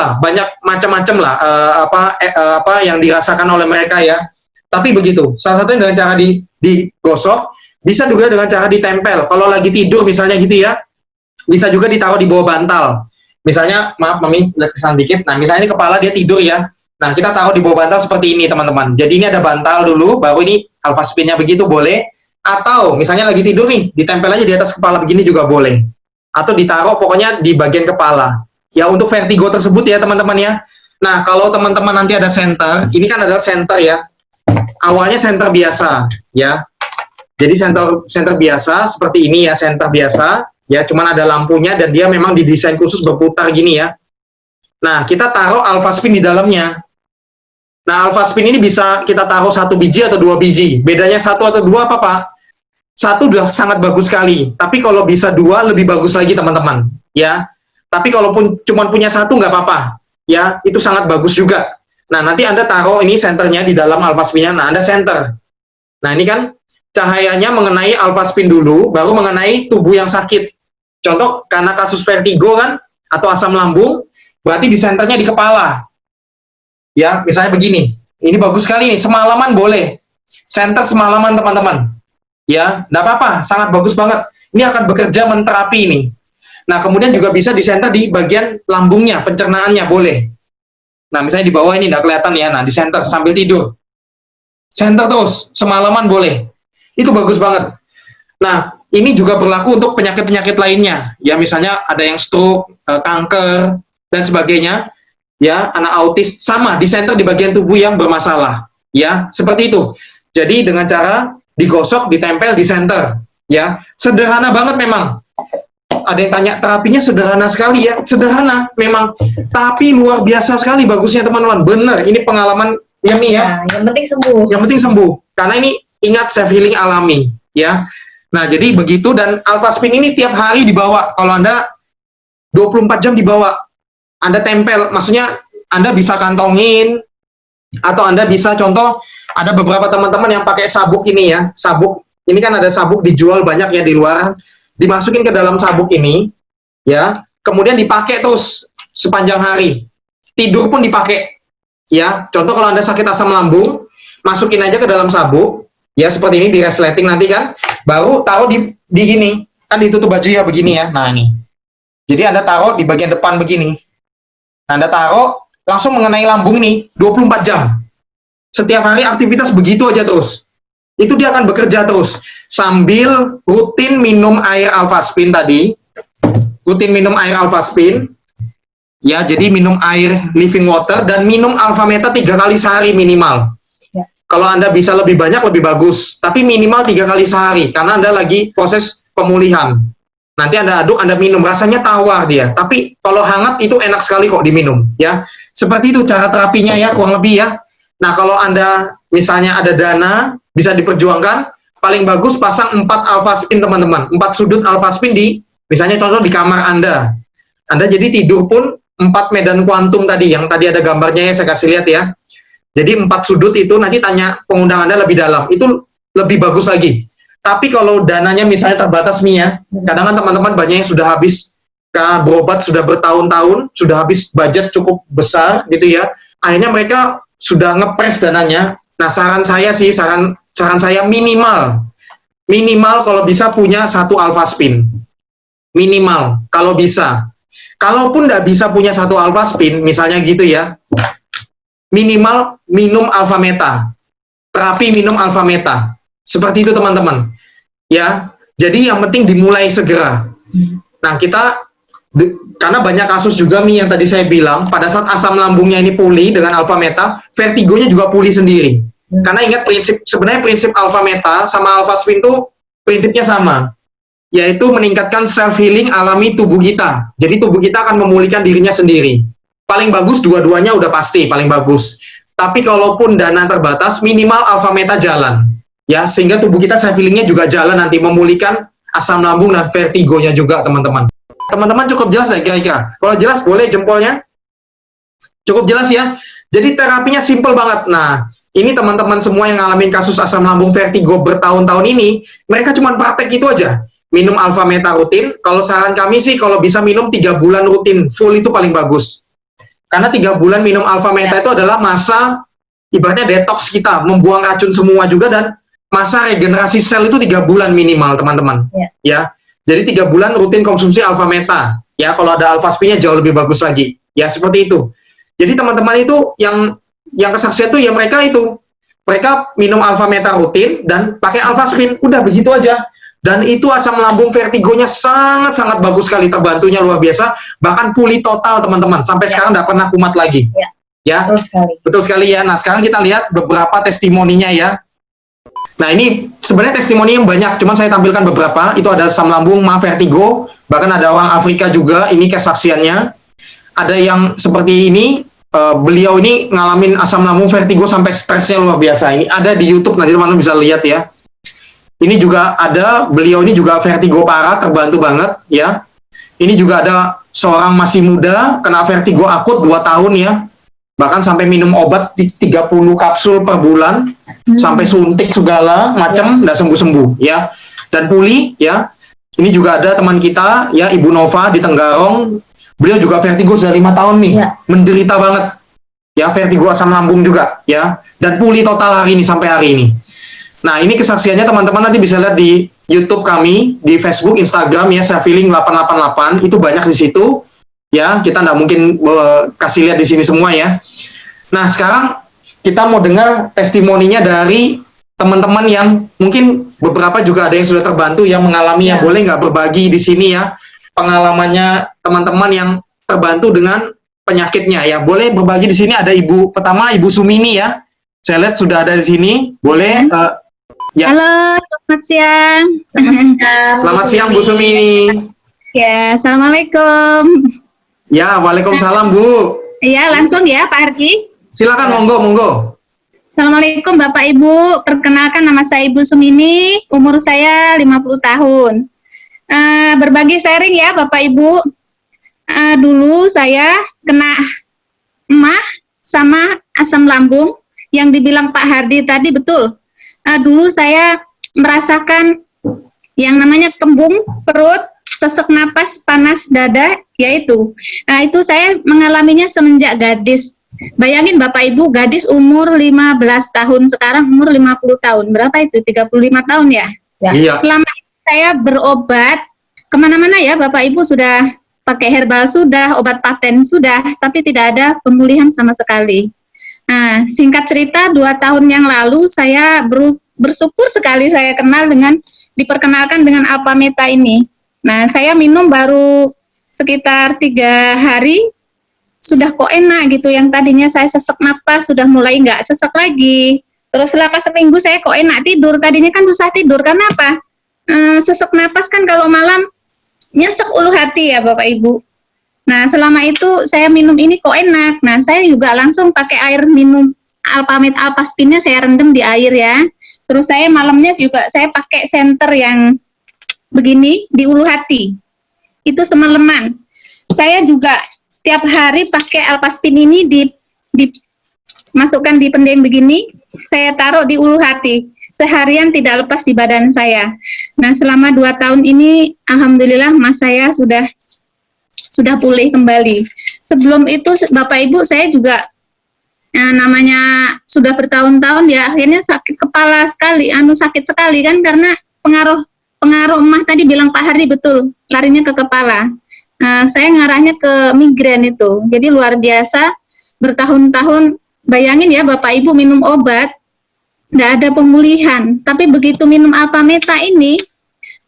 macam-macam lah apa yang dirasakan oleh mereka ya. Tapi begitu, salah satunya dengan cara digosok, bisa juga dengan cara ditempel. Kalau lagi tidur misalnya gitu ya, bisa juga ditaruh di bawah bantal. Misalnya, maaf Mami, lihat kesana dikit. Nah, misalnya ini kepala dia tidur ya. Nah, kita taruh di bawah bantal seperti ini teman-teman. Jadi ini ada bantal dulu, baru ini Alpha Spin-nya begitu boleh. Atau misalnya lagi tidur nih, ditempel aja di atas kepala begini juga boleh. Atau ditaruh pokoknya di bagian kepala. Ya, untuk vertigo tersebut ya teman-teman ya. Nah, kalau teman-teman nanti ada center, ini kan adalah center ya. Awalnya center biasa ya. Jadi center biasa seperti ini ya, center biasa ya, cuman ada lampunya dan dia memang didesain khusus berputar gini ya. Nah, kita taruh Alpha Spin di dalamnya. Nah, Alpha Spin ini bisa kita taruh 1 biji atau 2 biji. Bedanya 1 atau 2 apa, Pak? 1 udah sangat bagus sekali. Tapi kalau bisa 2 lebih bagus lagi teman-teman ya. Tapi kalaupun cuma punya 1 nggak apa-apa ya, itu sangat bagus juga. Nah, nanti Anda taruh ini senternya di dalam Alpha Spin-nya. Nah, Anda center. Nah, ini kan cahayanya mengenai Alpha Spin dulu, baru mengenai tubuh yang sakit. Contoh, karena kasus vertigo kan, atau asam lambung, berarti di senternya di kepala. Ya, misalnya begini. Ini bagus sekali nih, semalaman boleh. Center semalaman, teman-teman. Ya, nggak apa-apa, sangat bagus banget. Ini akan bekerja menterapi ini. Nah, kemudian juga bisa di center di bagian lambungnya, pencernaannya boleh. Nah, misalnya di bawah ini nggak kelihatan ya. Nah, di center sambil tidur. Center terus, semalaman boleh. Itu bagus banget. Nah, ini juga berlaku untuk penyakit-penyakit lainnya. Ya, misalnya ada yang stroke, kanker, dan sebagainya. Ya, anak autis, sama, di center di bagian tubuh yang bermasalah. Ya, seperti itu. Jadi, dengan cara digosok, ditempel di center. Ya, sederhana banget memang. Ada yang tanya, terapinya sederhana sekali ya. Sederhana memang, tapi luar biasa sekali bagusnya teman-teman. Bener, ini pengalaman ya Mi ya. Nah, yang penting sembuh. Yang penting sembuh. Karena ini ingat self healing alami ya. Nah, jadi begitu, dan Alpha Spin ini tiap hari dibawa. Kalau Anda 24 jam dibawa. Anda tempel, maksudnya Anda bisa kantongin, atau Anda bisa contoh, ada beberapa teman-teman yang pakai sabuk ini ya. Sabuk, ini kan ada sabuk dijual banyak ya di luar. Dimasukin ke dalam sabuk ini, ya, kemudian dipakai terus sepanjang hari. Tidur pun dipakai, ya. Contoh kalau Anda sakit asam lambung, masukin aja ke dalam sabuk, ya seperti ini, di resleting nanti kan, baru taruh di gini, kan ditutup baju ya begini ya. Nah ini, jadi Anda taruh di bagian depan begini. Nah, Anda taruh langsung mengenai lambung nih, 24 jam. Setiap hari aktivitas begitu aja terus. Itu dia akan bekerja terus sambil rutin minum air Alpha Spin tadi. Rutin minum air Alpha Spin. Ya, jadi minum air living water dan minum Alpha Meta 3 kali sehari minimal. Ya. Kalau Anda bisa lebih banyak lebih bagus, tapi minimal 3 kali sehari karena Anda lagi proses pemulihan. Nanti Anda aduk, Anda minum, rasanya tawar dia. Tapi kalau hangat itu enak sekali kok diminum, ya. Seperti itu cara terapinya ya, kurang lebih ya. Nah, kalau Anda misalnya ada dana, bisa diperjuangkan, paling bagus pasang 4 alfaspin teman-teman. 4 sudut alfaspin di, misalnya contoh di kamar Anda. Anda jadi tidur pun 4 medan kuantum tadi, yang tadi ada gambarnya ya, saya kasih lihat ya. Jadi 4 sudut itu nanti tanya pengundang Anda lebih dalam, itu lebih bagus lagi. Tapi kalau dananya misalnya terbatas nih ya, kadang kan teman-teman banyak yang sudah habis karena berobat sudah bertahun-tahun, sudah habis budget cukup besar gitu ya. Akhirnya mereka sudah ngepres dananya. Nah, saran saya sih, saran saya minimal kalau bisa punya 1 alfaspin. Minimal kalau bisa. Kalaupun nggak bisa punya 1 alfaspin, misalnya gitu ya, minimal minum alfa meta. Terapi minum alfa meta. Seperti itu teman-teman. Ya, jadi yang penting dimulai segera. Nah, karena banyak kasus juga nih yang tadi saya bilang, pada saat asam lambungnya ini pulih dengan alfa meta, vertigonya juga pulih sendiri. Karena ingat sebenarnya prinsip alfa meta sama alfa spin itu prinsipnya sama, yaitu meningkatkan self healing alami tubuh kita. Jadi tubuh kita akan memulihkan dirinya sendiri. Paling bagus dua-duanya udah pasti paling bagus. Tapi kalaupun dana terbatas, minimal alfa meta jalan. Ya, sehingga tubuh kita self healingnya juga jalan nanti memulihkan asam lambung dan vertigonya juga teman-teman. Teman-teman cukup jelas nggak kira-kira? Kalau jelas boleh jempolnya. Cukup jelas ya. Jadi terapinya simple banget. Nah, ini teman-teman semua yang ngalamin kasus asam lambung vertigo bertahun-tahun ini, mereka cuma praktek itu aja. Minum alfa meta rutin. Kalau saran kami sih kalau bisa minum 3 bulan rutin full itu paling bagus. Karena 3 bulan minum alfa meta itu adalah masa ibaratnya detox kita, membuang racun semua juga, dan masa regenerasi sel itu 3 bulan minimal teman-teman. Ya. Jadi 3 bulan rutin konsumsi alfa meta. Ya, kalau ada alfa spin-nya jauh lebih bagus lagi. Ya, seperti itu. Jadi teman-teman itu yang kesaksian itu ya mereka itu. Mereka minum alfa meta rutin dan pakai alfa spin, udah begitu aja. Dan itu asam lambung vertigonya sangat-sangat bagus sekali, terbantunya luar biasa, bahkan pulih total teman-teman. Sampai sekarang nggak pernah kumat lagi. Ya. Betul sekali ya. Nah, sekarang kita lihat beberapa testimoninya ya. Nah, ini sebenarnya testimoni yang banyak, cuman saya tampilkan beberapa. Itu ada asam lambung, vertigo, bahkan ada orang Afrika juga, ini kesaksiannya. Ada yang seperti ini, beliau ini ngalamin asam lambung vertigo sampai stresnya luar biasa. Ini ada di YouTube, nanti teman-teman bisa lihat ya. Ini juga ada, beliau ini juga vertigo parah, terbantu banget ya. Ini juga ada seorang masih muda, kena vertigo akut 2 tahun ya. Bahkan sampai minum obat 30 kapsul per bulan, sampai suntik segala macam, nggak sembuh-sembuh ya. Dan pulih ya. Ini juga ada teman kita ya, Ibu Nova di Tenggarong. Beliau juga vertigo sudah 5 tahun nih, menderita banget ya, vertigo asam lambung juga ya, dan pulih total hari ini sampai hari ini. Nah, ini kesaksiannya teman-teman nanti bisa lihat di YouTube kami, di Facebook, Instagram ya, Self Healing 888, itu banyak di situ. Ya, kita nggak mungkin kasih lihat di sini semua ya. Nah, sekarang kita mau dengar testimoninya dari teman-teman yang mungkin beberapa juga ada yang sudah terbantu yang mengalami ya. Boleh nggak berbagi di sini ya pengalamannya teman-teman yang terbantu dengan penyakitnya ya. Boleh berbagi di sini. Ada pertama Ibu Sumini ya. Saya lihat sudah ada di sini. Boleh ya. Halo, selamat siang. Selamat siang Bu Sumini. Ya, assalamualaikum. Ya, waalaikumsalam Bu. Iya, langsung ya Pak Harki. Silakan, monggo. Assalamualaikum Bapak Ibu. Perkenalkan nama saya Ibu Sumini, umur saya 50 tahun. Berbagi sharing ya Bapak Ibu. Dulu saya kena emah sama asam lambung yang dibilang Pak Hardi tadi betul. Dulu saya merasakan yang namanya kembung perut, sesak napas, panas dada, yaitu. Nah, itu saya mengalaminya semenjak gadis. Bayangin Bapak Ibu, gadis umur 15 tahun, sekarang umur 50 tahun. Berapa itu? 35 tahun ya? Iya. Selama itu saya berobat kemana-mana ya Bapak Ibu, sudah pakai herbal sudah, obat paten sudah, tapi tidak ada pemulihan sama sekali. Nah, singkat cerita, 2 tahun yang lalu saya bersyukur sekali saya diperkenalkan dengan Alpha Meta ini. Nah, saya minum baru sekitar 3 hari, sudah kok enak gitu. Yang tadinya saya sesak napas, sudah mulai nggak sesak lagi. Terus selama seminggu saya kok enak tidur. Tadinya kan susah tidur, karena apa? Sesak napas kan kalau malam nyesek ulu hati ya Bapak Ibu. Nah, selama itu saya minum ini kok enak. Nah, saya juga langsung pakai air minum Alpamid Alpaspinnya saya rendam di air ya. Terus saya malamnya juga saya pakai senter yang begini di ulu hati. Itu semalaman. Saya juga tiap hari pakai Alpaspin ini masukkan di pending begini, saya taruh di ulu hati. Seharian tidak lepas di badan saya. Nah, selama 2 tahun ini alhamdulillah mas saya sudah pulih kembali. Sebelum itu Bapak Ibu saya juga namanya sudah bertahun-tahun ya, akhirnya sakit kepala sekali, sakit sekali kan karena pengaruh emak tadi bilang Pak Hardi betul, larinya ke kepala. Saya ngarahnya ke migrain itu. Jadi luar biasa, bertahun-tahun, bayangin ya Bapak Ibu minum obat nggak ada pemulihan, tapi begitu minum Alpameta ini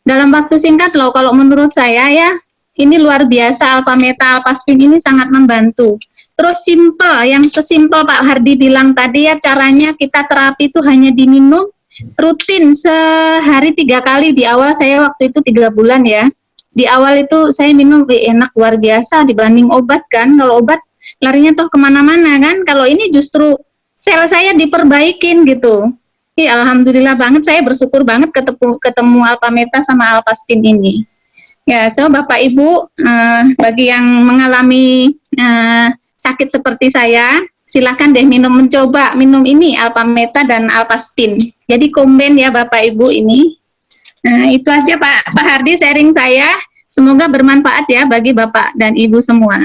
dalam waktu singkat loh, kalau menurut saya ya, ini luar biasa. Alpameta Alpaspin ini sangat membantu. Terus simple, yang sesimpel Pak Hardi bilang tadi ya, caranya kita terapi itu hanya diminum rutin sehari 3 kali. Di awal saya waktu itu 3 bulan ya, di awal itu saya minum enak luar biasa dibanding obat kan. Kalau obat larinya toh kemana-mana kan, kalau ini justru sel saya diperbaikin gitu. Alhamdulillah banget, saya bersyukur banget ketemu Alpameta sama Alpaspin ini. Ya, so Bapak Ibu, bagi yang mengalami sakit seperti saya, silakan deh mencoba minum ini Alpameta dan Alpaspin. Jadi komben ya Bapak Ibu ini. Itu aja Pak Hardi sharing saya. Semoga bermanfaat ya bagi Bapak dan Ibu semua.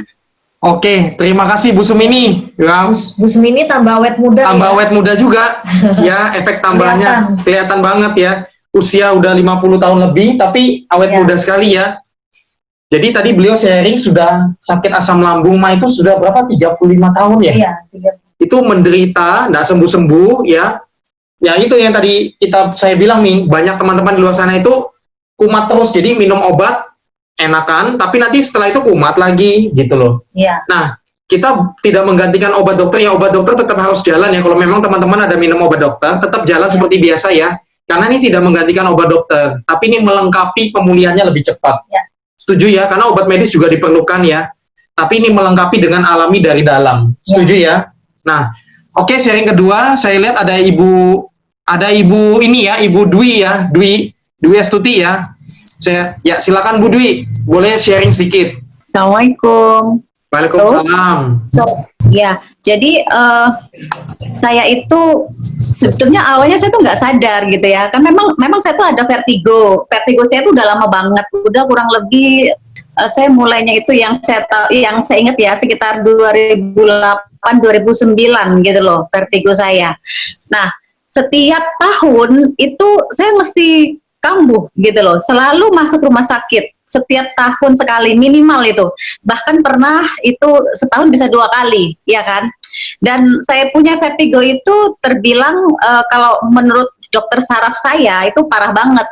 Oke, terima kasih Bu Sumini. Ya, Bu Sumini tambah awet muda. tambah ya? awet muda juga. Ya, efek tambahannya kelihatan banget ya. Usia udah 50 tahun lebih, tapi awet Ya. muda sekali ya. Jadi tadi beliau sharing sudah sakit asam lambung mah itu sudah berapa? 35 tahun ya? Iya, 3. Itu menderita, nggak sembuh-sembuh ya. Ya itu yang tadi saya bilang nih, banyak teman-teman di luar sana itu kumat terus, jadi minum obat enakan, tapi nanti setelah itu kumat lagi gitu loh. Iya. Nah, kita tidak menggantikan obat dokter, ya obat dokter tetap harus jalan ya. Kalau memang teman-teman ada minum obat dokter, tetap jalan seperti biasa ya. Karena ini tidak menggantikan obat dokter, tapi ini melengkapi pemulihannya lebih cepat. Ya. Setuju ya? Karena obat medis juga diperlukan ya. Tapi ini melengkapi dengan alami dari dalam. Setuju ya? Nah, oke, sharing kedua, saya lihat ada ibu ini ya, Ibu Dwi ya, Dwi Astuti ya. Silakan Bu Dwi, boleh sharing sedikit. Assalamualaikum. Waalaikumsalam. Ya, jadi saya itu sebetulnya awalnya saya tuh nggak sadar gitu ya, kan memang saya tuh ada vertigo saya tuh udah lama banget, udah kurang lebih saya mulainya itu yang saya ingat ya sekitar 2008-2009 gitu loh vertigo saya. Nah, setiap tahun itu saya mesti kambuh gitu loh, selalu masuk rumah sakit setiap tahun sekali minimal itu, bahkan pernah itu setahun bisa 2 kali ya kan. Dan saya punya vertigo itu terbilang kalau menurut dokter saraf saya itu parah banget.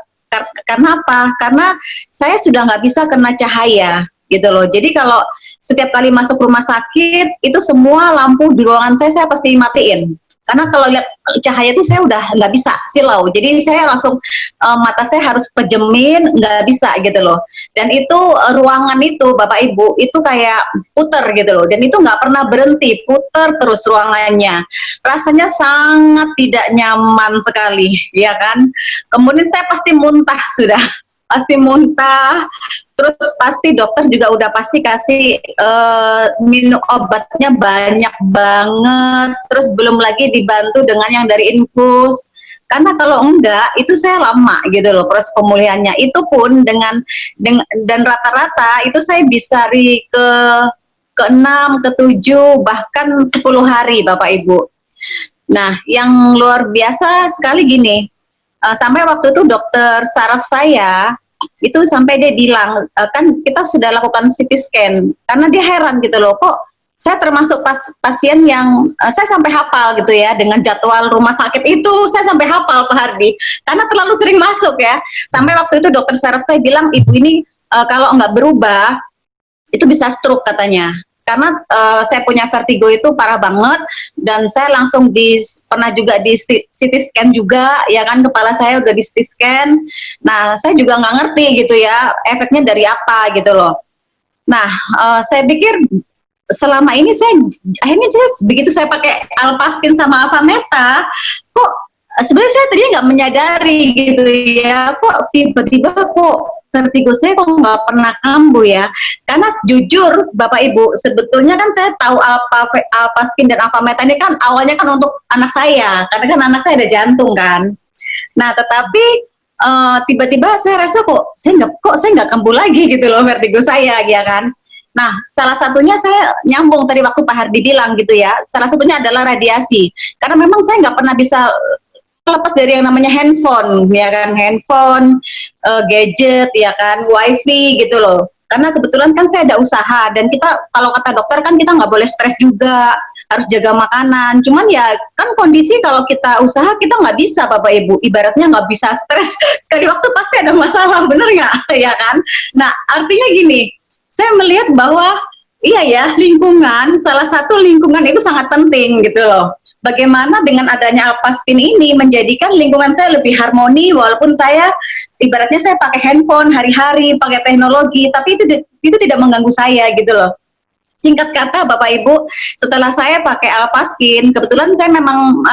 Karena apa? Karena saya sudah nggak bisa kena cahaya gitu loh. Jadi kalau setiap kali masuk rumah sakit itu semua lampu di ruangan saya pasti matiin. Karena kalau lihat cahaya itu saya udah nggak bisa silau, jadi saya langsung mata saya harus pejemin, nggak bisa gitu loh. Dan itu ruangan itu Bapak Ibu itu kayak puter gitu loh, dan itu nggak pernah berhenti, puter terus ruangannya. Rasanya sangat tidak nyaman sekali, ya kan. Kemudian saya pasti muntah pasti muntah. Terus pasti dokter juga udah pasti kasih minum obatnya banyak banget. Terus belum lagi dibantu dengan yang dari infus. Karena kalau enggak, itu saya lama gitu loh proses pemulihannya. Itu pun dan rata-rata itu saya bisa ke-6, ke-7, bahkan 10 hari Bapak Ibu. Nah, yang luar biasa sekali gini, sampai waktu itu dokter saraf saya itu sampai dia bilang, kan kita sudah lakukan CT scan, karena dia heran gitu loh, kok saya termasuk pasien yang saya sampai hafal gitu ya, dengan jadwal rumah sakit itu saya sampai hafal Pak Hardi, karena terlalu sering masuk ya. Sampai waktu itu dokter saraf saya bilang, ibu ini kalau nggak berubah itu bisa stroke katanya. karena saya punya vertigo itu parah banget, dan saya langsung pernah juga di CT scan juga, ya kan, kepala saya udah di CT scan. Nah, saya juga nggak ngerti gitu ya, efeknya dari apa gitu loh. Nah, saya pikir selama ini akhirnya begitu saya pakai Alpaspin sama Avameta, kok sebenarnya saya tadinya nggak menyadari gitu ya, kok tiba-tiba kok vertigo saya kok nggak pernah kambuh ya. Karena jujur Bapak Ibu, sebetulnya kan saya tahu Alpaspin dan Avameta ini kan awalnya kan untuk anak saya, karena kan anak saya ada jantung kan. Nah, tetapi tiba-tiba saya rasa kok saya nggak kambuh lagi gitu loh vertigo saya, ya kan. Nah, salah satunya saya nyambung tadi waktu Pak Hardi bilang gitu ya, salah satunya adalah radiasi. Karena memang saya nggak pernah bisa lepas dari yang namanya handphone, ya kan, handphone, gadget, ya kan, wifi gitu loh. Karena kebetulan kan saya ada usaha, dan kita kalau kata dokter kan kita nggak boleh stres juga, harus jaga makanan. Cuman ya kan kondisi kalau kita usaha kita nggak bisa Bapak Ibu, ibaratnya nggak bisa stres sekali waktu pasti ada masalah, bener nggak? Ya kan? Nah, artinya gini, saya melihat bahwa iya ya, lingkungan, salah satu lingkungan itu sangat penting gitu loh. Bagaimana dengan adanya Alpaspin ini menjadikan lingkungan saya lebih harmoni, walaupun saya ibaratnya saya pakai handphone hari-hari, pakai teknologi, tapi itu tidak mengganggu saya gitu loh. Singkat kata Bapak Ibu, setelah saya pakai Alpaspin, kebetulan saya memang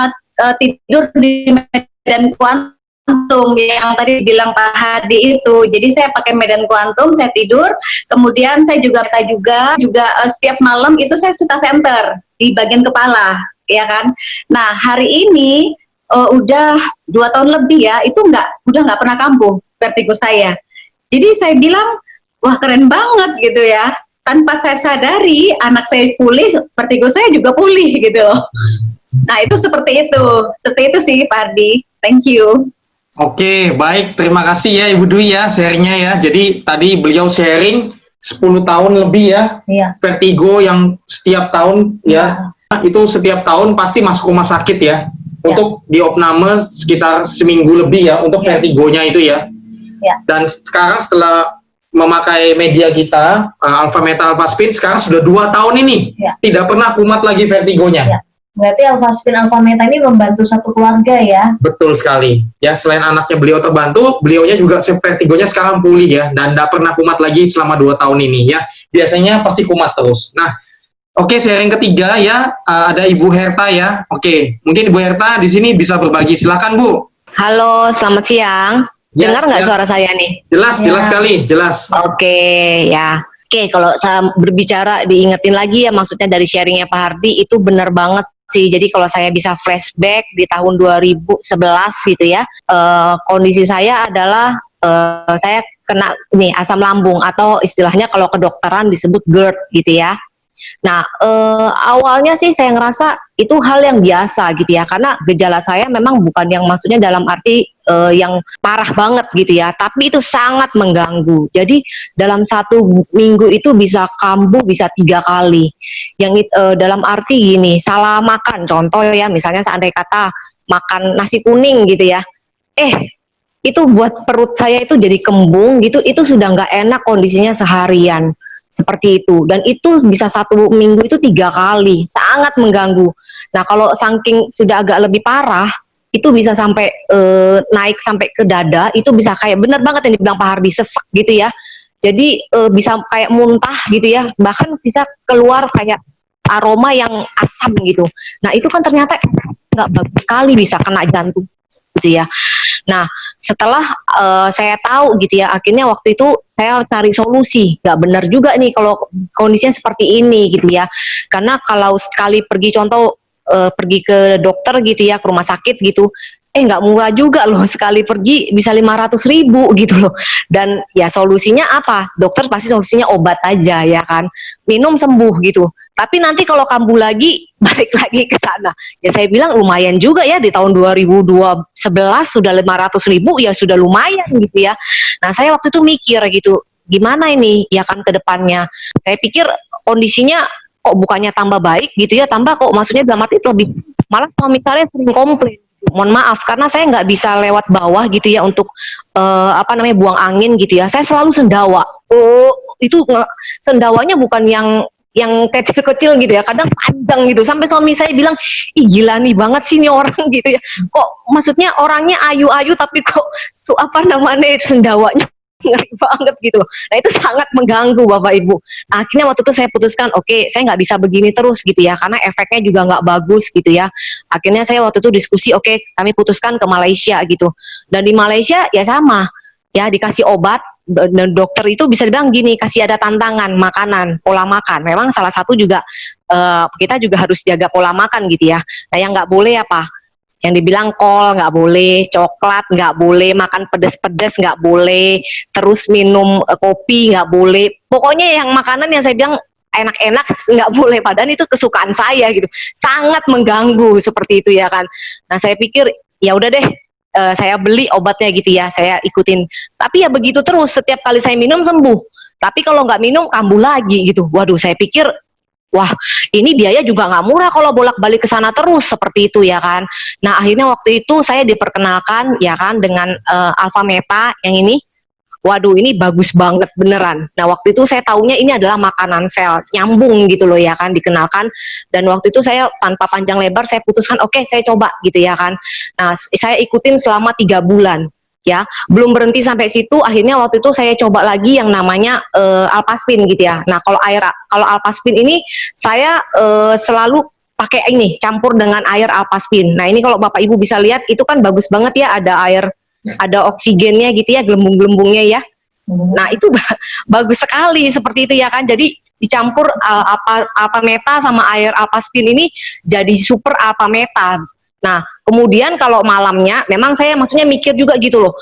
tidur di medan kuantum yang tadi bilang Pak Hadi itu. Jadi saya pakai medan kuantum, saya tidur, kemudian saya juga setiap malam itu saya suka center di bagian kepala, ya kan. Nah, hari ini udah 2 tahun lebih ya, itu udah nggak pernah kambuh vertigo saya. Jadi saya bilang, wah keren banget gitu ya. Tanpa saya sadari, anak saya pulih, vertigo saya juga pulih gitu loh. Nah, itu seperti itu sih Pak Ardi. Thank you. Oke, baik. Terima kasih ya Ibu Dwi ya sharingnya ya. Jadi tadi beliau sharing 10 tahun lebih ya. Iya. Vertigo yang setiap tahun ya. Itu setiap tahun pasti masuk rumah sakit ya. Untuk diopname sekitar seminggu lebih ya untuk vertigonya itu ya. Ya. Dan sekarang setelah memakai media kita, Avameta Alpaspin, sekarang sudah 2 tahun ini. Ya. Tidak pernah kumat lagi vertigonya. Ya. Berarti Alpaspin Avameta ini membantu satu keluarga ya. Betul sekali. Ya, selain anaknya beliau terbantu, beliaunya juga vertigonya sekarang pulih ya, dan tidak pernah kumat lagi selama 2 tahun ini ya. Biasanya pasti kumat terus. Nah, oke, sharing ketiga ya, ada Ibu Herta ya. Oke, mungkin Ibu Herta di sini bisa berbagi. Silakan Bu. Halo, selamat siang. Ya, Dengar nggak ya. suara saya nih? Jelas, Ya. jelas sekali, jelas. Oke, ya. Oke, kalau saya berbicara, diingetin lagi ya, maksudnya dari sharingnya Pak Hardi, itu benar banget sih. Jadi kalau saya bisa flashback di tahun 2011 gitu ya, kondisi saya adalah saya kena nih asam lambung, atau istilahnya kalau kedokteran disebut GERD gitu ya. Nah, awalnya sih saya ngerasa itu hal yang biasa gitu ya, karena gejala saya memang bukan yang maksudnya dalam arti yang parah banget gitu ya, tapi itu sangat mengganggu. Jadi dalam 1 minggu itu bisa kambuh bisa 3 kali. Yang dalam arti gini, salah makan, contoh ya, misalnya seandainya kata makan nasi kuning gitu ya, itu buat perut saya itu jadi kembung gitu, itu sudah nggak enak kondisinya seharian. Seperti itu, dan itu bisa 1 minggu itu 3 kali, sangat mengganggu. Nah, kalau saking sudah agak lebih parah, itu bisa sampai naik sampai ke dada, itu bisa kayak benar banget yang dibilang Pak Hardi, sesek gitu ya. Jadi bisa kayak muntah gitu ya, bahkan bisa keluar kayak aroma yang asam gitu. Nah, itu kan ternyata nggak bagus sekali, bisa kena jantung gitu ya. Nah, setelah saya tahu gitu ya, akhirnya waktu itu saya cari solusi. Nggak benar juga nih kalau kondisinya seperti ini gitu ya. Karena kalau sekali pergi, contoh pergi ke dokter gitu ya, ke rumah sakit gitu, nggak murah juga loh, sekali pergi bisa 500.000 gitu loh. Dan ya solusinya apa? Dokter pasti solusinya obat aja ya kan, minum sembuh gitu. Tapi nanti kalau kambuh lagi, balik lagi ke sana. Ya saya bilang lumayan juga ya, di tahun 2011 sudah 500.000, ya sudah lumayan gitu ya. Nah, saya waktu itu mikir gitu, gimana ini ya kan ke depannya. Saya pikir kondisinya kok bukannya tambah baik gitu ya, tambah kok, maksudnya dalam arti lebih, malah suami saya sering komplain. Mohon maaf, karena saya nggak bisa lewat bawah gitu ya untuk buang angin gitu ya. Saya selalu sendawa. Itu sendawanya bukan yang yang kecil-kecil gitu ya, kadang panjang gitu, sampai suami saya bilang, ih gila nih banget sih nih orang gitu ya, kok maksudnya orangnya ayu-ayu tapi kok sendawanya ngeri banget gitu. Nah itu sangat mengganggu Bapak Ibu. Nah, akhirnya waktu itu saya putuskan, oke, saya nggak bisa begini terus gitu ya, karena efeknya juga nggak bagus gitu ya. Akhirnya saya waktu itu diskusi, oke, kami putuskan ke Malaysia gitu. Dan di Malaysia ya sama, ya dikasih obat. Dan dokter itu bisa dibilang gini, kasih ada tantangan makanan, pola makan. Memang salah satu juga kita juga harus jaga pola makan gitu ya. Nah yang nggak boleh apa? Yang dibilang kol nggak boleh, coklat nggak boleh, makan pedes-pedes nggak boleh, terus minum kopi nggak boleh. Pokoknya yang makanan yang saya bilang enak-enak nggak boleh, padahal itu kesukaan saya gitu. Sangat mengganggu seperti itu ya kan. Nah saya pikir ya udah deh, saya beli obatnya gitu ya, saya ikutin. Tapi ya begitu terus, setiap kali saya minum sembuh. Tapi kalau nggak minum kambuh lagi gitu. Waduh, saya pikir wah, ini biaya juga nggak murah kalau bolak-balik ke sana terus seperti itu ya kan. Nah, akhirnya waktu itu saya diperkenalkan ya kan dengan Alpha Meta yang ini. Waduh, ini bagus banget beneran. Nah, waktu itu saya taunya ini adalah makanan sel, nyambung gitu loh ya kan, dikenalkan. Dan waktu itu saya tanpa panjang lebar saya putuskan, oke, saya coba gitu ya kan. Nah, saya ikutin selama 3 bulan. Ya, belum berhenti sampai situ. Akhirnya waktu itu saya coba lagi yang namanya Alpaspin gitu ya. Nah, kalau Alpaspin ini saya selalu pakai ini campur dengan air Alpaspin. Nah, ini kalau Bapak Ibu bisa lihat itu kan bagus banget ya, ada air, ada oksigennya gitu ya, gelembung-gelembungnya ya. Nah, itu bagus sekali seperti itu ya kan. Jadi dicampur Alpha Meta sama air Alpaspin ini jadi super Alpha Meta. Nah, kemudian kalau malamnya, memang saya maksudnya mikir juga gitu loh,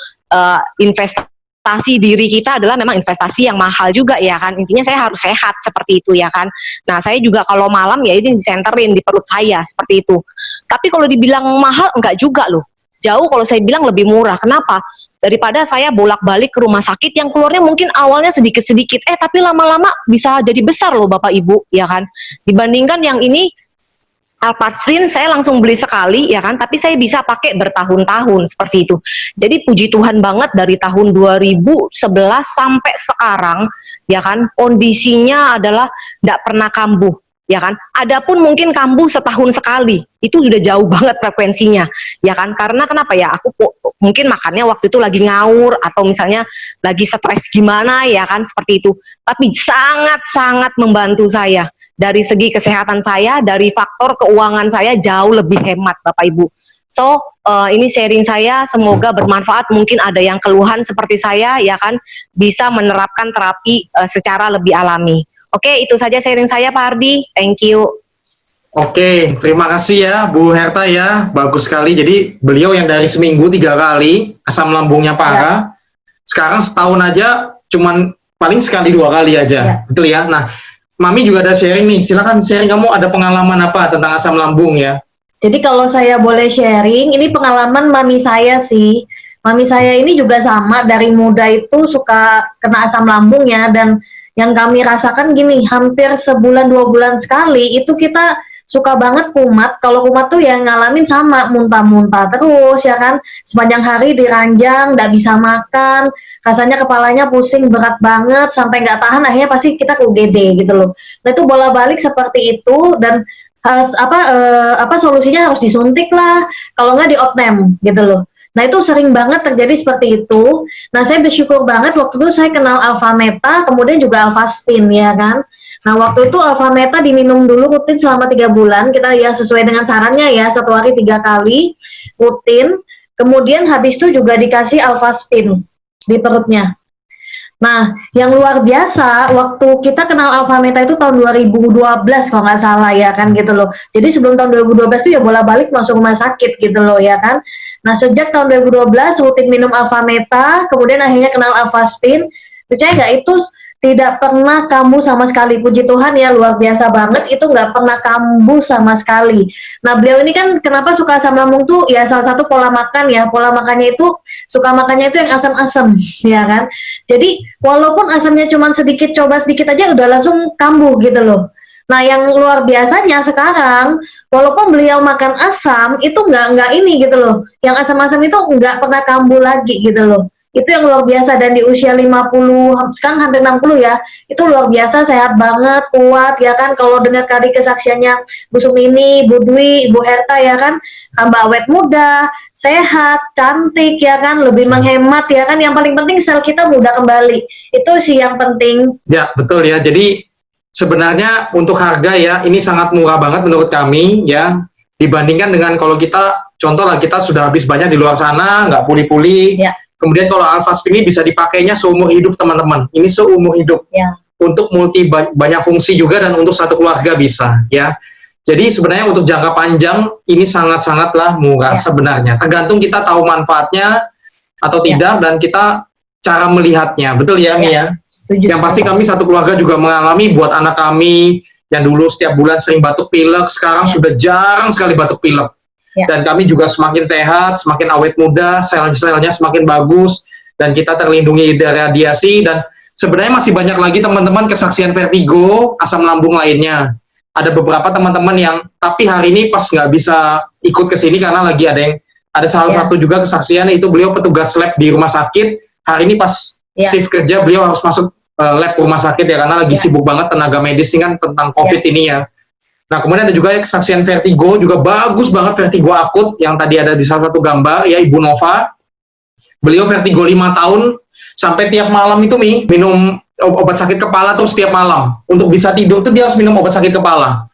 investasi diri kita adalah memang investasi yang mahal juga ya kan, intinya saya harus sehat seperti itu ya kan. Nah, saya juga kalau malam ya ini disenterin di perut saya seperti itu. Tapi kalau dibilang mahal, enggak juga loh. Jauh kalau saya bilang lebih murah. Kenapa? Daripada saya bolak-balik ke rumah sakit yang keluarnya mungkin awalnya sedikit-sedikit, tapi lama-lama bisa jadi besar loh Bapak Ibu, ya kan. Dibandingkan yang ini, Alpaspin saya langsung beli sekali ya kan, tapi saya bisa pakai bertahun-tahun seperti itu. Jadi puji Tuhan banget dari tahun 2011 sampai sekarang ya kan, kondisinya adalah tidak pernah kambuh ya kan. Adapun mungkin kambuh setahun sekali, itu sudah jauh banget frekuensinya ya kan. Karena kenapa ya, aku mungkin makannya waktu itu lagi ngawur atau misalnya lagi stres gimana ya kan, seperti itu. Tapi sangat-sangat membantu saya. Dari segi kesehatan saya, dari faktor keuangan saya jauh lebih hemat Bapak Ibu. So, ini sharing saya, semoga bermanfaat. Mungkin ada yang keluhan seperti saya, ya kan, bisa menerapkan terapi secara lebih alami. Oke, itu saja sharing saya Pak Ardi. Thank you. Oke, terima kasih ya Bu Herta ya, bagus sekali. Jadi beliau yang dari seminggu 3 kali asam lambungnya parah, sekarang setahun aja cuman paling sekali 2 kali aja, betul ya. Nah, Mami juga ada sharing nih, silakan sharing, kamu ada pengalaman apa tentang asam lambung ya? Jadi kalau saya boleh sharing, ini pengalaman mami saya sih. Mami saya ini juga sama, dari muda itu suka kena asam lambung ya, dan yang kami rasakan gini, hampir sebulan 2 bulan sekali, itu kita suka banget kumat. Kalau kumat tuh yang ngalamin sama, muntah-muntah terus ya kan, sepanjang hari diranjang, nggak bisa makan, rasanya kepalanya pusing berat banget, sampai nggak tahan, akhirnya pasti kita ke UGD gitu loh. Nah itu bola-balik seperti itu, dan solusinya harus disuntik lah, kalau nggak di opname gitu loh. Nah itu sering banget terjadi seperti itu. Nah saya bersyukur banget waktu itu saya kenal Alpha Meta, kemudian juga Alpaspin ya kan. Nah waktu itu Alpha Meta diminum dulu rutin selama 3 bulan, kita ya sesuai dengan sarannya ya, 1 hari 3 kali rutin. Kemudian habis itu juga dikasih Alpaspin di perutnya. Nah, yang luar biasa, waktu kita kenal Alpha Meta itu tahun 2012 kalau nggak salah ya kan gitu loh. Jadi sebelum tahun 2012 itu ya bola-balik masuk rumah sakit gitu loh ya kan. Nah, sejak tahun 2012 rutin minum Alpha Meta, kemudian akhirnya kenal Alpaspin. Percaya nggak, itu tidak pernah kambuh sama sekali. Puji Tuhan ya, luar biasa banget, itu nggak pernah kambuh sama sekali. Nah beliau ini kan kenapa suka asam lambung tuh ya, salah satu pola makan ya, pola makannya itu suka makannya itu yang asam-asam ya kan. Jadi walaupun asamnya cuma sedikit, coba sedikit aja udah langsung kambuh gitu loh. Nah yang luar biasanya sekarang, walaupun beliau makan asam itu nggak ini gitu loh, yang asam-asam itu nggak pernah kambuh lagi gitu loh. Itu yang luar biasa, dan di usia 50, sekarang hampir 60 ya, itu luar biasa, sehat banget, kuat ya kan. Kalau dengar tadi kesaksiannya Bu Sumini, Bu Dwi, Ibu Herta ya kan, tambah awet muda, sehat, cantik ya kan, lebih menghemat ya kan. Yang paling penting sel kita muda kembali. Itu sih yang penting. Ya, betul ya. Jadi sebenarnya untuk harga ya, ini sangat murah banget menurut kami ya, dibandingkan dengan kalau kita, contoh lah kita sudah habis banyak di luar sana, nggak pulih-pulih. Ya. Kemudian kalau Alphaspin ini bisa dipakainya seumur hidup teman-teman. Ini seumur hidup. Ya. Untuk banyak fungsi juga dan untuk satu keluarga bisa ya. Jadi sebenarnya untuk jangka panjang ini sangat-sangatlah murah Ya. sebenarnya. Tergantung kita tahu manfaatnya atau Ya. tidak dan kita cara melihatnya. Betul ya, Mi ya? Setuju. Yang pasti kami satu keluarga juga mengalami buat anak kami yang dulu setiap bulan sering batuk pilek, sekarang Ya. sudah jarang sekali batuk pilek. Ya. Dan kami juga semakin sehat, semakin awet muda, sel-selnya semakin bagus, dan kita terlindungi dari radiasi. Dan sebenarnya masih banyak lagi teman-teman kesaksian vertigo, asam lambung lainnya. Ada beberapa teman-teman yang, tapi hari ini pas nggak bisa ikut ke sini karena lagi ada salah Ya. satu juga kesaksian, itu beliau petugas lab di rumah sakit. Hari ini pas Ya. shift kerja beliau harus masuk lab rumah sakit ya, karena lagi Ya. sibuk banget tenaga medis ini kan tentang COVID ini ya. Nah, kemudian ada juga kesaksian vertigo, juga bagus banget vertigo akut, yang tadi ada di salah satu gambar, ya Ibu Nova. Beliau vertigo 5 tahun, sampai tiap malam itu minum obat sakit kepala terus tiap malam. Untuk bisa tidur tuh dia harus minum obat sakit kepala.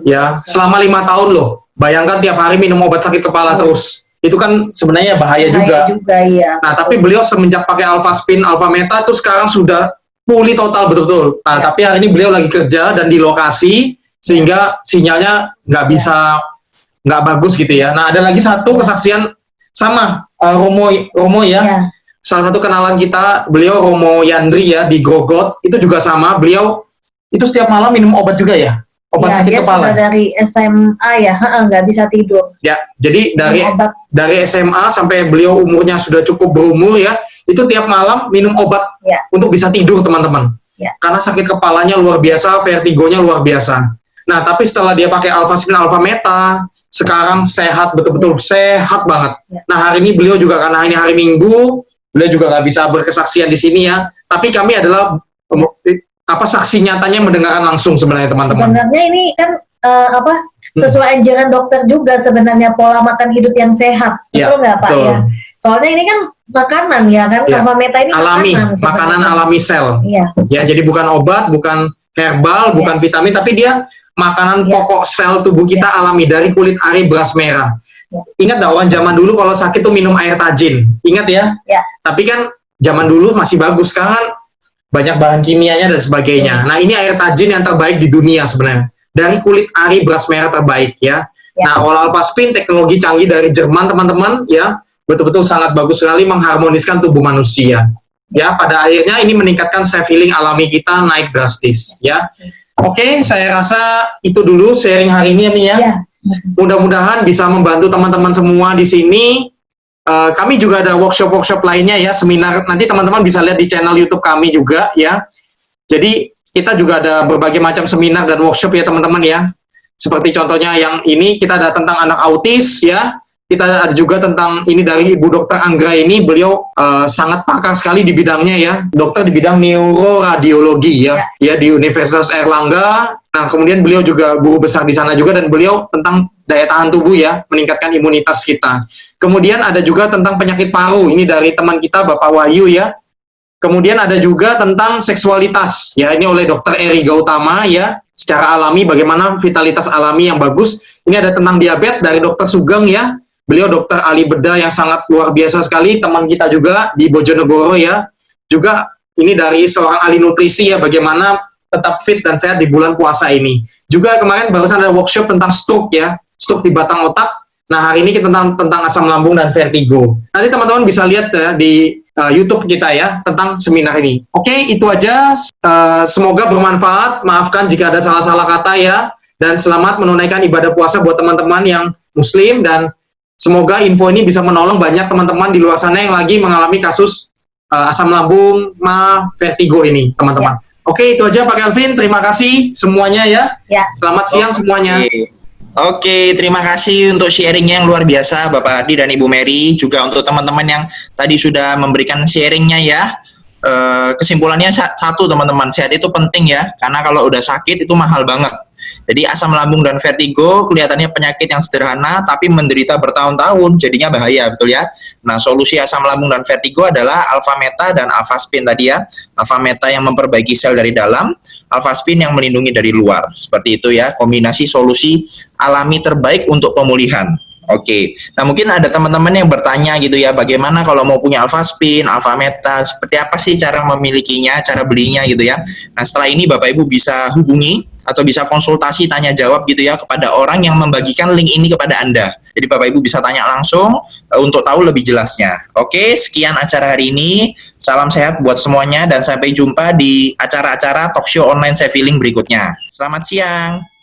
Ya, selama 5 tahun loh. Bayangkan tiap hari minum obat sakit kepala terus. Itu kan sebenarnya bahaya juga. Ya. Nah, tapi beliau semenjak pakai Alphaspin, Alphameta itu sekarang sudah pulih total betul-betul. Nah, tapi hari ini beliau lagi kerja dan di lokasi, sehingga sinyalnya nggak bagus gitu ya. Nah, ada lagi satu kesaksian sama Romo ya. Ya. Salah satu kenalan kita, beliau Romo Yandri ya di Grogot, itu juga sama. Beliau itu setiap malam minum obat juga ya, obat Ya, sakit dia kepala. sudah dari SMA ya, nggak bisa tidur. Ya, jadi Minum obat. dari SMA sampai beliau umurnya sudah cukup berumur ya, itu tiap malam minum obat Ya. untuk bisa tidur teman-teman. Ya. Karena sakit kepalanya luar biasa, vertigonya luar biasa. Nah, tapi setelah dia pakai Alphaspin, Alphameta, sekarang sehat, betul-betul sehat banget. Ya. Nah, hari ini beliau juga karena ini hari Minggu, beliau juga nggak bisa berkesaksian di sini ya. Tapi kami adalah saksi nyatanya mendengarkan langsung sebenarnya teman-teman. Sebenarnya ini kan sesuai anjuran dokter juga sebenarnya, pola makan hidup yang sehat. Ya, Betul nggak Pak betul. ya? Soalnya ini kan makanan ya kan, Ya. Alphameta ini Makanan sebenarnya. alami sel. Iya. Ya, jadi bukan obat, bukan herbal, bukan vitamin, tapi dia makanan Ya. pokok sel tubuh kita alami dari kulit ari beras merah. Ya. Ingat dawan zaman dulu kalau sakit tuh minum air tajin. Ingat ya? Ya. Tapi kan zaman dulu masih bagus, sekarang kan banyak bahan kimianya dan sebagainya. Nah, ini air tajin yang terbaik di dunia sebenarnya. Dari kulit ari beras merah terbaik ya. Ya. Nah, Oral Alphaspin teknologi canggih dari Jerman teman-teman ya. Betul-betul sangat bagus sekali mengharmoniskan tubuh manusia. Ya, pada akhirnya ini meningkatkan self healing alami kita naik drastis ya. Oke, saya rasa itu dulu sharing hari ini ya, Mi ya. Ya. Mudah-mudahan bisa membantu teman-teman semua di sini. Kami juga ada workshop-workshop lainnya ya, seminar. Nanti teman-teman bisa lihat di channel YouTube kami juga ya. Jadi kita juga ada berbagai macam seminar dan workshop ya teman-teman ya. Seperti contohnya yang ini, kita ada tentang anak autis ya. Kita ada juga tentang ini dari Ibu Dokter Anggra ini, beliau sangat pakar sekali di bidangnya ya, dokter di bidang neuroradiologi ya, di Universitas Airlangga. Nah, kemudian beliau juga guru besar di sana juga, dan beliau tentang daya tahan tubuh ya, meningkatkan imunitas kita. Kemudian ada juga tentang penyakit paru, ini dari teman kita Bapak Wahyu ya. Kemudian ada juga tentang seksualitas ya, ini oleh Dokter Eri Gautama ya, secara alami bagaimana vitalitas alami yang bagus. Ini ada tentang diabetes dari Dokter Sugeng ya. Beliau Dokter Ali Beda yang sangat luar biasa sekali, teman kita juga di Bojonegoro ya. Juga ini dari seorang ahli nutrisi ya, bagaimana tetap fit dan sehat di bulan puasa ini. Juga kemarin barusan ada workshop tentang stroke ya, stroke di batang otak. Nah, hari ini kita tentang asam lambung dan vertigo. Nanti teman-teman bisa lihat ya di YouTube kita ya, tentang seminar ini. Oke, itu aja. Semoga bermanfaat. Maafkan jika ada salah-salah kata ya. Dan selamat menunaikan ibadah puasa buat teman-teman yang muslim, dan semoga info ini bisa menolong banyak teman-teman di luar sana yang lagi mengalami kasus asam lambung, vertigo ini, teman-teman. Oke, itu aja Pak Kelvin. Terima kasih semuanya ya. Ya. Selamat siang semuanya. Oke. Oke, terima kasih untuk sharingnya yang luar biasa Bapak Ardi dan Ibu Mary, juga untuk teman-teman yang tadi sudah memberikan sharingnya ya. Kesimpulannya satu teman-teman, sehat itu penting ya, karena kalau udah sakit itu mahal banget. Jadi asam lambung dan vertigo kelihatannya penyakit yang sederhana, tapi menderita bertahun-tahun, jadinya bahaya, betul ya. Nah, solusi asam lambung dan vertigo adalah alpha meta dan alpha spin tadi ya. Alpha meta yang memperbaiki sel dari dalam, alpha spin yang melindungi dari luar. Seperti itu ya, kombinasi solusi alami terbaik untuk pemulihan. Oke, nah mungkin ada teman-teman yang bertanya gitu ya, bagaimana kalau mau punya alpha spin, alpha meta, seperti apa sih cara memilikinya, cara belinya gitu ya. Nah setelah ini Bapak Ibu bisa hubungi atau bisa konsultasi tanya jawab gitu ya kepada orang yang membagikan link ini kepada Anda. Jadi Bapak Ibu bisa tanya langsung untuk tahu lebih jelasnya. Oke, sekian acara hari ini. Salam sehat buat semuanya dan sampai jumpa di acara-acara talkshow online Savvy Link berikutnya. Selamat siang.